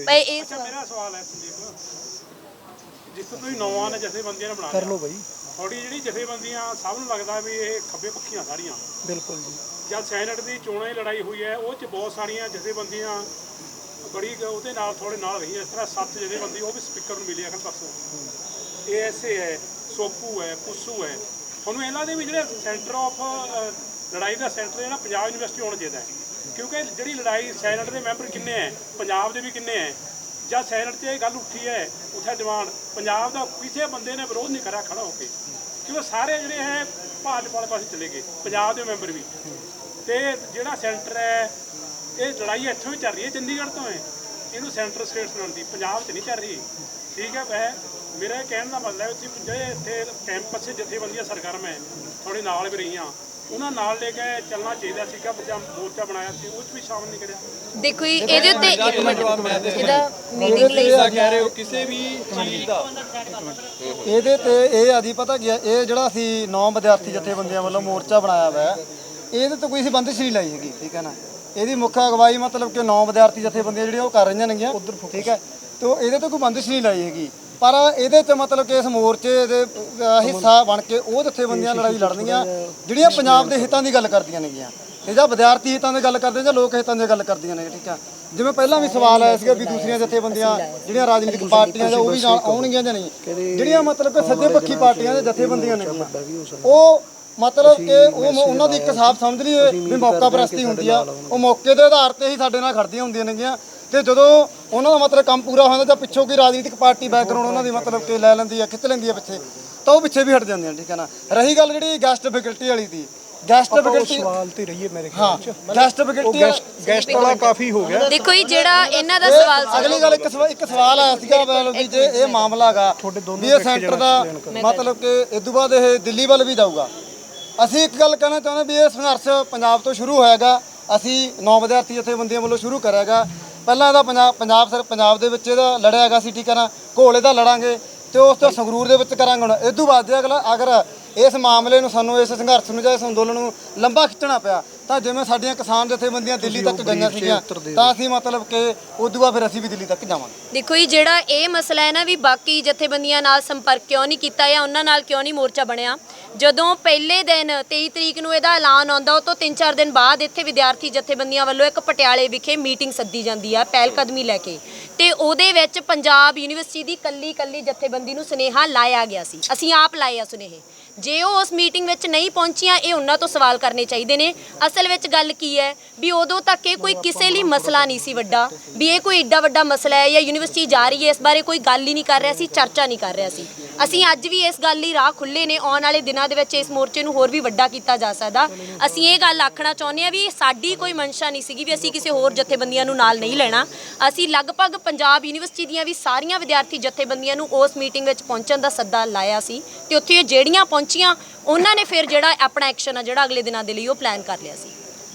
ਭਾਈ ਇਹ ਮੇਰਾ ਸਵਾਲ ਹੈ ਸੰਦੀਪ, ਜਿਸ ਤੋਂ ਤੁਸੀਂ ਨੌਵਾਂ ਨੇ ਜਥੇਬੰਦੀਆਂ ਨੇ ਬਣਾਇਆ, ਕਰ ਲਓ ਬਾਈ। ਥੋੜੀ ਜਿਹੜੀ ਜਥੇਬੰਦੀਆਂ ਸਭ ਨੂੰ ਲੱਗਦਾ ਵੀ ਇਹ ਖੱਬੇ ਪੱਖੀਆਂ ਸਾਰੀਆਂ। ਬਿਲਕੁਲ ਜੀ। ਜਦ ਸੈਨੇਟ ਦੀ ਚੋਣਾਂ ਦੀ ਲੜਾਈ ਹੋਈ ਹੈ, ਉਹ 'ਚ ਬਹੁਤ ਸਾਰੀਆਂ ਜਥੇਬੰਦੀਆਂ ਬੜੀ ਉਹਦੇ ਨਾਲ ਥੋੜੇ ਨਾਲ ਰਹੀ। ਇਸ ਤਰ੍ਹਾਂ 7 ਜਥੇਬੰਦੀ ਉਹ ਵੀ ਸਪੀਕਰ ਨੂੰ ਮਿਲੀ ਆਖਰ ਪਰਸੋਂ। ਏਐਸਏ ਹੈ, ਸੋਪੂ ਹੈ, ਪੁੱਸੂ ਹੈ। ਤੁਹਾਨੂੰ ਇਹਨਾਂ ਦੇ ਵੀ ਜਿਹੜੇ ਸੈਂਟਰ ਆਫ ਲੜਾਈ ਦਾ ਸੈਂਟਰ ਜਿਹੜਾ ਪੰਜਾਬ ਯੂਨੀਵਰਸਿਟੀ ਹੋਣਾ ਚਾਹੀਦਾ ਹੈ, ਕਿਉਂਕਿ ਜਿਹੜੀ ਲੜਾਈ ਸੈਨੇਟ ਦੇ ਮੈਂਬਰ ਕਿੰਨੇ ਹੈ, ਪੰਜਾਬ ਦੇ ਵੀ ਕਿੰਨੇ ਹੈ। ਜਦ ਸੈਨੇਟ 'ਚ ਇਹ ਗੱਲ ਉੱਠੀ ਹੈ, ਉੱਥੇ ਡਿਮਾਂਡ ਪੰਜਾਬ ਦਾ ਕਿਸੇ ਬੰਦੇ ਨੇ ਵਿਰੋਧ ਨਹੀਂ ਕਰਿਆ ਖੜਾ ਹੋ ਕੇ, ਕਿਉਂਕਿ ਸਾਰੇ ਜਿਹੜੇ ਹੈ ਭਾਜਪਾ ਵਾਲੇ ਪਾਸੇ ਚਲੇ ਗਏ, ਪੰਜਾਬ ਦੇ ਮੈਂਬਰ ਵੀ। ਤੇ ਜਿਹੜਾ ਸੈਂਟਰ ਹੈ, ਇਹ ਲੜਾਈ ਇੱਥੋਂ ਵੀ ਚੱਲ ਰਹੀ ਹੈ, ਚੰਡੀਗੜ੍ਹ ਤੋਂ ਹੈ। ਇਹਨੂੰ ਸੈਂਟਰ ਸਟੇਟਸ ਬਣਾਉਣ ਦੀ ਪੰਜਾਬ 'ਚ ਨਹੀਂ ਚੱਲ ਰਹੀ। ਠੀਕ ਹੈ, ਵੈ ਮੇਰਾ ਕਹਿਣ ਦਾ ਮਤਲਬ ਹੈ ਉੱਥੇ ਜਿਹੜੇ ਇੱਥੇ ਕੈਂਪਸ 'ਚ ਜਥੇਬੰਦੀਆਂ ਸਰਗਰਮ ਹੈ, ਥੋੜੇ ਨਾਲ ਵੀ ਰਹੀਆਂ, ਉਹਨਾਂ ਨਾਲ ਲੈ ਕੇ ਚੱਲਣਾ ਚਾਹੀਦਾ ਸੀਗਾ। ਮੋਰਚਾ ਬਣਾਇਆ ਸੀ, ਉਹ 'ਚ ਵੀ ਸ਼ਾਮਲ ਨਹੀਂ ਕਰਿਆ। ਦੇਖੋ ਜੀ ਇਹਦੇ ਉੱਤੇ ਇੱਕ ਮਿੰਟ, ਇਹਦਾ ਮੀਟਿੰਗ ਲਈ ਕਹਿ ਰਹੇ ਹੋ ਕਿਸੇ ਵੀ ਚੀਜ਼ ਦਾ ਇਹਦੇ ਤੇ ਇਹ ਆਦੀ ਪਤਾ ਕੀ ਹੈ, ਇਹ ਜਿਹੜਾ ਅਸੀਂ 9 ਵਿਦਿਆਰਥੀ ਜਥੇਬੰਦੀਆਂ ਵੱਲੋਂ ਮੋਰਚਾ ਬਣਾਇਆ ਹੋਇਆ, ਇਹਦੇ ਤੇ ਕੋਈ ਅਸੀਂ ਬੰਦਿਸ਼ ਨਹੀਂ ਲਾਈ ਹੈਗੀ। ਠੀਕ ਹੈ ਨਾ, ਇਹਦੀ ਮੁੱਖ ਅਗਵਾਈ ਮਤਲਬ ਕਿ 9 ਵਿਦਿਆਰਥੀ ਜਥੇਬੰਦੀਆਂ ਜਿਹੜੀਆਂ ਉਹ ਕਰ ਰਹੀਆਂ ਨੇਗੀਆਂ। ਠੀਕ ਹੈ, ਤੇ ਇਹਦੇ ਤੇ ਕੋਈ ਬੰਦਿਸ਼ ਨਹੀਂ ਲਾਈ ਹੈਗੀ, ਪਰ ਇਹਦੇ ਤੇ ਮਤਲਬ ਕਿ ਇਸ ਮੋਰਚੇ ਦੇ ਹਿੱਸਾ ਬਣ ਕੇ ਉਹ ਜਥੇਬੰਦੀਆਂ ਲੜਾਈ ਲੜਨੀਆਂ ਜਿਹੜੀਆਂ ਪੰਜਾਬ ਦੇ ਹਿੱਤਾਂ ਦੀ ਗੱਲ ਕਰਦੀਆਂ ਨੇਗੀਆਂ, ਤੇ ਜਾਂ ਵਿਦਿਆਰਥੀ ਹਿੱਤਾਂ ਦੀ ਗੱਲ ਕਰਦੇ ਜਾਂ ਲੋਕ ਹਿੱਤਾਂ ਦੀ ਗੱਲ ਕਰਦੀਆਂ ਨੇ। ਠੀਕ ਹੈ, ਜਿਵੇਂ ਪਹਿਲਾਂ ਵੀ ਸਵਾਲ ਆਇਆ ਸੀਗਾ ਵੀ ਦੂਸਰੀਆਂ ਜਥੇਬੰਦੀਆਂ ਜਿਹੜੀਆਂ ਰਾਜਨੀਤਿਕ ਪਾਰਟੀਆਂ ਜਾਂ ਉਹ ਵੀ ਨਾਲ ਆਉਣਗੀਆਂ ਜਾਂ ਨਹੀਂ, ਜਿਹੜੀਆਂ ਮਤਲਬ ਕਿ ਸੱਜੇ ਪੱਖੀ ਪਾਰਟੀਆਂ ਦੇ ਜਥੇਬੰਦੀਆਂ ਨੇ ਉਹ ਮਤਲਬ ਕਿ ਉਹ ਉਹਨਾਂ ਦੀ ਇੱਕ ਸਾਫ਼ ਸਮਝ ਲਈ ਵੀ ਮੌਕਾ ਪ੍ਰਸਤੀ ਹੁੰਦੀ ਆ, ਉਹ ਮੌਕੇ ਦੇ ਆਧਾਰ ਤੇ ਹੀ ਸਾਡੇ ਨਾਲ ਖੜਦੀਆਂ ਹੁੰਦੀਆਂ ਨੇਗੀਆਂ। ਤੇ ਜਦੋਂ ਉਹਨਾਂ ਦਾ ਮਤਲਬ ਕੰਮ ਪੂਰਾ ਹੋ ਜਾਂਦਾ ਜਾਂ ਪਿੱਛੋਂ ਕੋਈ ਰਾਜਨੀਤਿਕ ਪਾਰਟੀ ਬੈਕਗ੍ਰਾਉਂਡ ਉਹਨਾਂ ਦੀ ਮਤਲਬ ਕਿ ਲੈ ਲੈਂਦੀ ਆ, ਖਿੱਚ ਲੈਂਦੀ ਆ ਪਿੱਛੇ, ਤਾਂ ਉਹ ਪਿੱਛੇ ਵੀ ਹਟ ਜਾਂਦੀਆਂ। ਠੀਕ ਹੈ ਨਾ, ਰਹੀ ਗੱਲ ਜਿਹੜੀ ਗੈਸਟ ਫੈਕਲਟੀ ਵਾਲੀ ਦੀ, ਗੈਸਟ ਫੈਕਲਟੀ ਸਵਾਲ ਤੇ ਰਹੀਏ ਮੇਰੇ ਹਾਂ, ਖਿਆਲ ਚ ਗੈਸਟ ਫੈਕਲਟੀ ਗੈਸਟ ਵਾਲਾ ਕਾਫੀ ਹੋ ਗਿਆ। ਦੇਖੋ ਜੀ ਜਿਹੜਾ ਇਹਨਾਂ ਦਾ ਸਵਾਲ ਸੀ, ਅਗਲੀ ਗੱਲ ਇੱਕ ਸਵਾਲ ਆਇਆ ਸੀਗਾ ਵੀ ਜੇ ਇਹ ਮਾਮਲਾ ਹੈਗਾ ਵੀ ਇਹ ਸੈਂਟਰ ਦਾ ਮਤਲਬ ਕਿ ਇਦੋਂ ਬਾਅਦ ਇਹ ਦਿੱਲੀ ਵੱਲ ਵੀ ਜਾਊਗਾ। ਅਸੀਂ ਇੱਕ ਗੱਲ ਕਹਿਣਾ ਚਾਹੁੰਦੇ ਵੀ ਇਹ ਸੰਘਰਸ਼ ਪੰਜਾਬ ਤੋਂ ਸ਼ੁਰੂ ਹੋਇਆਗਾ, ਅਸੀਂ 9 ਵਿਦਿਆਰਥੀ ਜਥੇਬੰਦੀਆਂ ਵੱਲੋਂ ਸ਼ੁਰੂ ਕਰਿਆਗਾ। ਪਹਿਲਾਂ ਇਹਦਾ ਪੰਜਾਬ ਦੇ ਵਿੱਚ ਇਹਦਾ ਲੜਿਆਗਾ ਸੀ। ਠੀਕ ਹੈ ਨਾ, ਘੋਲੇ ਦਾ ਲੜਾਂਗੇ ਤੇ ਉਸ ਤੋਂ ਸੰਗਰੂਰ ਦੇ ਵਿੱਚ ਕਰਾਂਗੇ। ਹੁਣ ਇਦੋਂ ਬਾਅਦ ਅਗਰ ਇਸ ਮਾਮਲੇ ਨੂੰ ਸਾਨੂੰ ਇਸ ਸੰਘਰਸ਼ ਨੂੰ ਜਾਂ ਇਸ ਅੰਦੋਲਨ ਨੂੰ ਲੰਬਾ ਖਿੱਚਣਾ ਪਿਆ। ਤਾਂ ਜਿਵੇਂ ਸਾਡੀਆਂ ਕਿਸਾਨ ਜਥੇਬੰਦੀਆਂ ਦਿੱਲੀ ਤੱਕ ਗਈਆਂ ਸੀਗੀਆਂ ਤਾਂ ਅਸੀਂ ਮਤਲਬ ਕਿ ਉਦੋਂ ਬਾਅਦ ਫਿਰ ਅਸੀਂ ਵੀ ਦਿੱਲੀ ਤੱਕ ਜਾਵਾਂਗੇ। ਦੇਖੋ ਜੀ, ਜਿਹੜਾ ਇਹ ਮਸਲਾ ਹੈ ਨਾ ਵੀ ਬਾਕੀ ਜਥੇਬੰਦੀਆਂ ਨਾਲ ਸੰਪਰਕ ਕਿਉਂ ਨਹੀਂ ਕੀਤਾ ਜਾਂ ਉਹਨਾਂ ਨਾਲ ਕਿਉਂ ਨਹੀਂ ਮੋਰਚਾ ਬਣਿਆ, ਜਦੋਂ ਪਹਿਲੇ ਦਿਨ 23 ਤਰੀਕ ਨੂੰ ਇਹਦਾ ਐਲਾਨ ਆਉਂਦਾ ਉਹ ਤੋਂ 3-4 ਦਿਨ ਬਾਅਦ ਇੱਥੇ ਵਿਦਿਆਰਥੀ ਜਥੇਬੰਦੀਆਂ ਵੱਲੋਂ ਇੱਕ ਪਟਿਆਲੇ ਵਿਖੇ ਮੀਟਿੰਗ ਸੱਦੀ ਜਾਂਦੀ ਆ ਪਹਿਲ ਕਦਮੀ ਲੈ ਕੇ, ਤੇ ਉਹਦੇ ਵਿੱਚ ਪੰਜਾਬ ਯੂਨੀਵਰਸਿਟੀ ਦੀ ਕੱਲੀ ਜਥੇਬੰਦੀ ਨੂੰ ਸੁਨੇਹਾ ਲਾਇਆ ਗਿਆ ਸੀ। ਅਸੀਂ ਆਪ ਲਾਏ ਆ ਸੁਨੇਹੇ। ਜੇ ਉਹ ਉਸ ਮੀਟਿੰਗ ਵਿੱਚ ਨਹੀਂ ਪਹੁੰਚੀਆਂ, ਇਹ ਉਹਨਾਂ ਤੋਂ ਸਵਾਲ ਕਰਨੇ ਚਾਹੀਦੇ ਨੇ। ਅਸਲ ਵਿੱਚ ਗੱਲ ਕੀ ਹੈ ਵੀ ਉਦੋਂ ਤੱਕ ਇਹ ਕੋਈ ਕਿਸੇ ਲਈ ਮਸਲਾ ਨਹੀਂ ਸੀ ਵੱਡਾ, ਵੀ ਇਹ ਕੋਈ ਏਡਾ ਵੱਡਾ ਮਸਲਾ ਹੈ ਜਾਂ ਯੂਨੀਵਰਸਿਟੀ ਜਾ ਰਹੀ ਹੈ ਇਸ ਬਾਰੇ ਕੋਈ ਗੱਲ ਹੀ ਨਹੀਂ ਕਰ ਰਿਹਾ ਸੀ, ਚਰਚਾ ਨਹੀਂ ਕਰ ਰਿਹਾ ਸੀ। ਅਸੀਂ ਅੱਜ ਵੀ ਇਸ ਗੱਲ ਲਈ ਰਾਹ ਖੁੱਲੇ ਨੇ। ਆਉਣ ਵਾਲੇ ਦਿਨਾਂ ਦੇ ਵਿੱਚ ਇਸ ਮੋਰਚੇ ਨੂੰ ਹੋਰ ਵੀ ਵੱਡਾ ਕੀਤਾ ਜਾ ਸਕਦਾ। ਅਸੀਂ ਇਹ ਗੱਲ ਆਖਣਾ ਚਾਹੁੰਦੇ ਹਾਂ ਵੀ ਸਾਡੀ ਕੋਈ ਮਨਸ਼ਾ ਨਹੀਂ ਸੀਗੀ ਵੀ ਅਸੀਂ ਕਿਸੇ ਹੋਰ ਜਥੇਬੰਦੀਆਂ ਨੂੰ ਨਾਲ ਨਹੀਂ ਲੈਣਾ। ਅਸੀਂ ਲਗਭਗ ਪੰਜਾਬ ਯੂਨੀਵਰਸਿਟੀ ਦੀਆਂ ਵੀ ਸਾਰੀਆਂ ਵਿਦਿਆਰਥੀ ਜਥੇਬੰਦੀਆਂ ਨੂੰ ਉਸ ਮੀਟਿੰਗ ਵਿੱਚ ਪਹੁੰਚਣ ਦਾ ਸੱਦਾ ਲਾਇਆ ਸੀ, ਤੇ ਉੱਥੇ ਜਿਹੜੀਆਂ ਪਹੁੰਚੀਆਂ ਉਹਨਾਂ ਨੇ ਫਿਰ ਜਿਹੜਾ ਆਪਣਾ ਐਕਸ਼ਨ ਆ ਜਿਹੜਾ ਅਗਲੇ ਦਿਨਾਂ ਦੇ ਲਈ ਉਹ ਪਲਾਨ ਕਰ ਲਿਆ ਸੀ।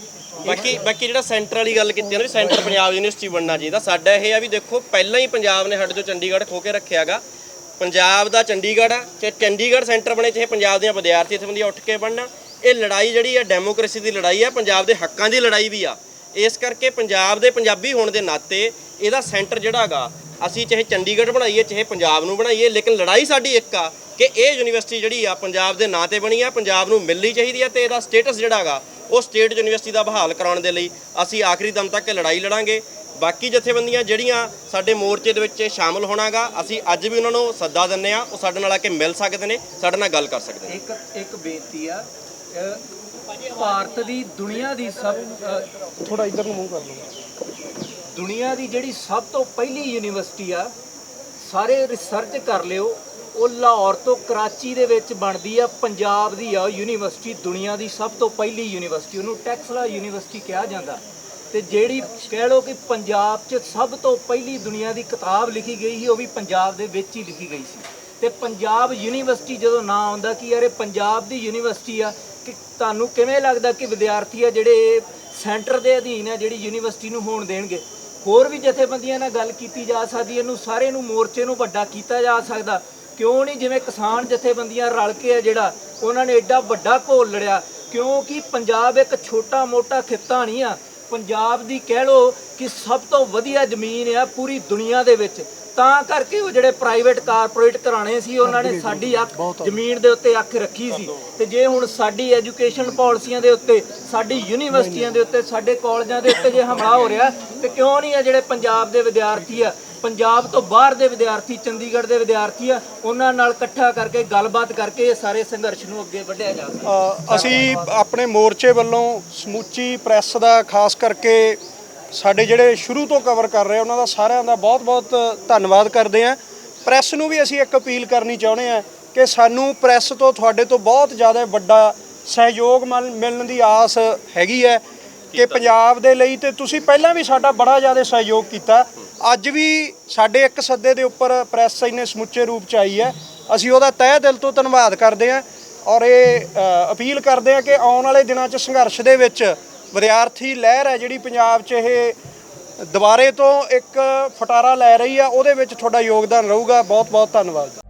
ਬਾਕੀ ਜਿਹੜਾ ਸੈਂਟਰ ਵਾਲੀ ਗੱਲ ਕੀਤੀ ਨਾ ਵੀ ਸੈਂਟਰ ਪੰਜਾਬ ਯੂਨੀਵਰਸਿਟੀ ਬਣਨਾ ਚਾਹੀਦਾ, ਸਾਡਾ ਇਹ ਆ ਵੀ ਦੇਖੋ ਪਹਿਲਾਂ ਹੀ ਪੰਜਾਬ ਨੇ ਸਾਡੇ ਤੋਂ ਚੰਡੀਗੜ੍ਹ ਖੋ ਕੇ ਰੱਖਿਆਗਾ। ਪੰਜਾਬ ਦਾ ਚੰਡੀਗੜ੍ਹ ਆ, ਚਾਹੇ ਚੰਡੀਗੜ੍ਹ ਸੈਂਟਰ ਬਣੇ ਚਾਹੇ ਪੰਜਾਬ ਦੀਆਂ ਵਿਦਿਆਰਥੀ ਜਥੇਬੰਦੀਆਂ ਉੱਠ ਕੇ ਬਣਨਾ। ਇਹ ਲੜਾਈ ਜਿਹੜੀ ਆ ਡੈਮੋਕ੍ਰੇਸੀ ਦੀ ਲੜਾਈ ਆ, ਪੰਜਾਬ ਦੇ ਹੱਕਾਂ ਦੀ ਲੜਾਈ ਵੀ ਆ। ਇਸ ਕਰਕੇ ਪੰਜਾਬ ਦੇ ਪੰਜਾਬੀ ਹੋਣ ਦੇ ਨਾਤੇ ਇਹਦਾ ਸੈਂਟਰ ਜਿਹੜਾ ਹੈਗਾ ਅਸੀਂ ਚਾਹੇ ਚੰਡੀਗੜ੍ਹ ਬਣਾਈਏ ਚਾਹੇ ਪੰਜਾਬ ਨੂੰ ਬਣਾਈਏ, ਲੇਕਿਨ ਲੜਾਈ ਸਾਡੀ ਇੱਕ ਆ ਕਿ ਇਹ ਯੂਨੀਵਰਸਿਟੀ ਜਿਹੜੀ ਆ ਪੰਜਾਬ ਦੇ ਨਾਂ ਤੇ ਬਣੀ ਆ, ਪੰਜਾਬ ਨੂੰ ਮਿਲਣੀ ਚਾਹੀਦੀ ਆ, ਤੇ ਇਹਦਾ ਸਟੇਟਸ ਜਿਹੜਾ ਹੈਗਾ ਉਹ ਸਟੇਟ ਯੂਨੀਵਰਸਿਟੀ ਦਾ ਬਹਾਲ ਕਰਾਉਣ ਦੇ ਲਈ ਅਸੀਂ ਆਖਰੀ ਦਮ ਤੱਕ ਲੜਾਈ ਲੜਾਂਗੇ। ਬਾਕੀ ਜਥੇਬੰਦੀਆਂ ਜਿਹੜੀਆਂ ਸਾਡੇ ਮੋਰਚੇ ਦੇ ਵਿੱਚ ਸ਼ਾਮਲ ਹੋਣਾਗਾ, ਅਸੀਂ ਅੱਜ ਵੀ ਉਹਨਾਂ ਨੂੰ ਸੱਦਾ ਦਿੰਦੇ ਆ, ਉਹ ਸਾਡੇ ਨਾਲ ਆ ਕੇ ਮਿਲ ਸਕਦੇ ਨੇ, ਸਾਡੇ ਨਾਲ ਗੱਲ ਕਰ ਸਕਦੇ ਨੇ। ਇੱਕ ਬੇਨਤੀ ਆ, ਭਾਰਤ ਦੀ ਦੁਨੀਆ ਦੀ ਥੋੜਾ ਇੱਧਰ ਨੂੰ ਮੂੰਹ ਕਰ ਲਓ। ਦੁਨੀਆ ਦੀ ਜਿਹੜੀ ਸਭ ਤੋਂ ਪਹਿਲੀ ਯੂਨੀਵਰਸਿਟੀ ਆ, ਸਾਰੇ ਰਿਸਰਚ ਕਰ ਲਿਓ, ਉਹ ਲਾਹੌਰ ਤੋਂ ਕਰਾਚੀ ਦੇ ਵਿੱਚ ਬਣਦੀ ਆ। ਪੰਜਾਬ ਦੀ ਆ ਯੂਨੀਵਰਸਿਟੀ, ਦੁਨੀਆ ਦੀ ਸਭ ਤੋਂ ਪਹਿਲੀ ਯੂਨੀਵਰਸਿਟੀ, ਉਹਨੂੰ ਟੈਕਸਲਾ ਯੂਨੀਵਰਸਿਟੀ ਕਿਹਾ ਜਾਂਦਾ। ਤੇ ਜਿਹੜੀ ਕਹਿ ਲਓ ਕਿ ਪੰਜਾਬ 'ਚ ਸਭ ਤੋਂ ਪਹਿਲੀ ਦੁਨੀਆ ਦੀ ਕਿਤਾਬ ਲਿਖੀ ਗਈ ਸੀ, ਉਹ ਵੀ ਪੰਜਾਬ ਦੇ ਵਿੱਚ ਹੀ ਲਿਖੀ ਗਈ ਸੀ। ਤੇ ਪੰਜਾਬ ਯੂਨੀਵਰਸਿਟੀ ਜਦੋਂ ਨਾਂ ਆਉਂਦਾ ਕਿ ਯਾਰ ਇਹ ਪੰਜਾਬ ਦੀ ਯੂਨੀਵਰਸਿਟੀ ਆ, ਕਿ ਤੁਹਾਨੂੰ ਕਿਵੇਂ ਲੱਗਦਾ ਕਿ ਵਿਦਿਆਰਥੀ ਆ ਜਿਹੜੇ ਸੈਂਟਰ ਦੇ ਅਧੀਨ ਆ ਜਿਹੜੀ ਯੂਨੀਵਰਸਿਟੀ ਨੂੰ ਹੋਣ ਦੇਣਗੇ? ਹੋਰ ਵੀ ਜਥੇਬੰਦੀਆਂ ਨਾਲ ਗੱਲ ਕੀਤੀ ਜਾ ਸਕਦੀ, ਇਹਨੂੰ ਸਾਰੇ ਨੂੰ ਮੋਰਚੇ ਨੂੰ ਵੱਡਾ ਕੀਤਾ ਜਾ ਸਕਦਾ। ਕਿਉਂ ਨਹੀਂ ਜਿਵੇਂ ਕਿਸਾਨ ਜਥੇਬੰਦੀਆਂ ਰਲ ਕੇ ਆ ਜਿਹੜਾ ਉਹਨਾਂ ਨੇ ਐਡਾ ਵੱਡਾ ਘੋਲ ਲੜਿਆ, ਕਿਉਂਕਿ ਪੰਜਾਬ ਇੱਕ ਛੋਟਾ ਮੋਟਾ ਖਿੱਤਾ ਨਹੀਂ ਆ। ਪੰਜਾਬ ਦੀ ਕਹਿ ਲਓ ਕਿ ਸਭ ਤੋਂ ਵਧੀਆ ਜ਼ਮੀਨ ਆ ਪੂਰੀ ਦੁਨੀਆ ਦੇ ਵਿੱਚ, ਤਾਂ ਕਰਕੇ ਉਹ ਜਿਹੜੇ ਪ੍ਰਾਈਵੇਟ ਕਾਰਪੋਰੇਟ ਘਰਾਣੇ ਸੀ ਉਹਨਾਂ ਨੇ ਸਾਡੀ ਅੱਖ ਜ਼ਮੀਨ ਦੇ ਉੱਤੇ ਅੱਖ ਰੱਖੀ ਸੀ। ਤੇ ਜੇ ਹੁਣ ਸਾਡੀ ਐਜੂਕੇਸ਼ਨ ਪਾਲਿਸੀਆਂ ਦੇ ਉੱਤੇ, ਸਾਡੀ ਯੂਨੀਵਰਸਿਟੀਆਂ ਦੇ ਉੱਤੇ, ਸਾਡੇ ਕਾਲਜਾਂ ਦੇ ਉੱਤੇ ਜੇ ਹਮਲਾ ਹੋ ਰਿਹਾ, ਤੇ ਕਿਉਂ ਨਹੀਂ ਆ ਜਿਹੜੇ ਪੰਜਾਬ ਦੇ ਵਿਦਿਆਰਥੀ ਆ, ਪੰਜਾਬ ਤੋਂ ਬਾਹਰ ਦੇ ਵਿਦਿਆਰਥੀ, ਚੰਡੀਗੜ੍ਹ ਦੇ ਵਿਦਿਆਰਥੀ ਆ, ਉਹਨਾਂ ਨਾਲ ਇਕੱਠਾ ਕਰਕੇ ਗੱਲਬਾਤ ਕਰਕੇ ਇਹ ਸਾਰੇ ਸੰਘਰਸ਼ ਨੂੰ ਅੱਗੇ ਵਧਿਆ ਜਾ ਸਕਦਾ। ਅਸੀਂ ਆਪਣੇ ਮੋਰਚੇ ਵੱਲੋਂ ਸਮੁੱਚੀ ਪ੍ਰੈਸ ਦਾ ਖਾਸ ਕਰਕੇ ਸਾਡੇ ਜਿਹੜੇ ਸ਼ੁਰੂ ਤੋਂ ਕਵਰ ਕਰ ਰਹੇ ਉਹਨਾਂ ਦਾ ਸਾਰਿਆਂ ਦਾ ਬਹੁਤ-ਬਹੁਤ ਧੰਨਵਾਦ ਕਰਦੇ ਹਾਂ। ਪ੍ਰੈਸ ਨੂੰ ਵੀ ਅਸੀਂ ਇੱਕ ਅਪੀਲ ਕਰਨੀ ਚਾਹੁੰਦੇ ਹਾਂ ਕਿ ਸਾਨੂੰ ਪ੍ਰੈਸ ਤੋਂ ਤੁਹਾਡੇ ਤੋਂ ਬਹੁਤ ਜ਼ਿਆਦਾ ਵੱਡਾ ਸਹਿਯੋਗ ਮਿਲਣ ਦੀ ਆਸ ਹੈਗੀ ਹੈ ਕਿ ਪੰਜਾਬ ਦੇ ਲਈ, ਤੇ ਤੁਸੀਂ ਪਹਿਲਾਂ ਵੀ ਸਾਡਾ ਬੜਾ ਜ਼ਿਆਦਾ ਸਹਿਯੋਗ ਕੀਤਾ। ਅੱਜ ਵੀ ਸਾਡੇ ਇੱਕ ਸੱਦੇ ਦੇ ਉੱਪਰ ਪ੍ਰੈਸ ਇੰਨੇ ਸਮੁੱਚੇ ਰੂਪ 'ਚ ਆਈ ਹੈ, ਅਸੀਂ ਉਹਦਾ ਤਹਿ ਦਿਲ ਤੋਂ ਧੰਨਵਾਦ ਕਰਦੇ ਹਾਂ। ਔਰ ਇਹ ਅਪੀਲ ਕਰਦੇ ਹਾਂ ਕਿ ਆਉਣ ਵਾਲੇ ਦਿਨਾਂ 'ਚ ਸੰਘਰਸ਼ ਦੇ ਵਿੱਚ ਵਿਦਿਆਰਥੀ ਲਹਿਰ ਹੈ ਜਿਹੜੀ ਪੰਜਾਬ 'ਚ ਇਹ ਦੁਬਾਰੇ ਤੋਂ ਇੱਕ ਫਟਾਰਾ ਲੈ ਰਹੀ ਆ, ਉਹਦੇ ਵਿੱਚ ਤੁਹਾਡਾ ਯੋਗਦਾਨ ਰਹੂਗਾ। ਬਹੁਤ ਬਹੁਤ ਧੰਨਵਾਦ।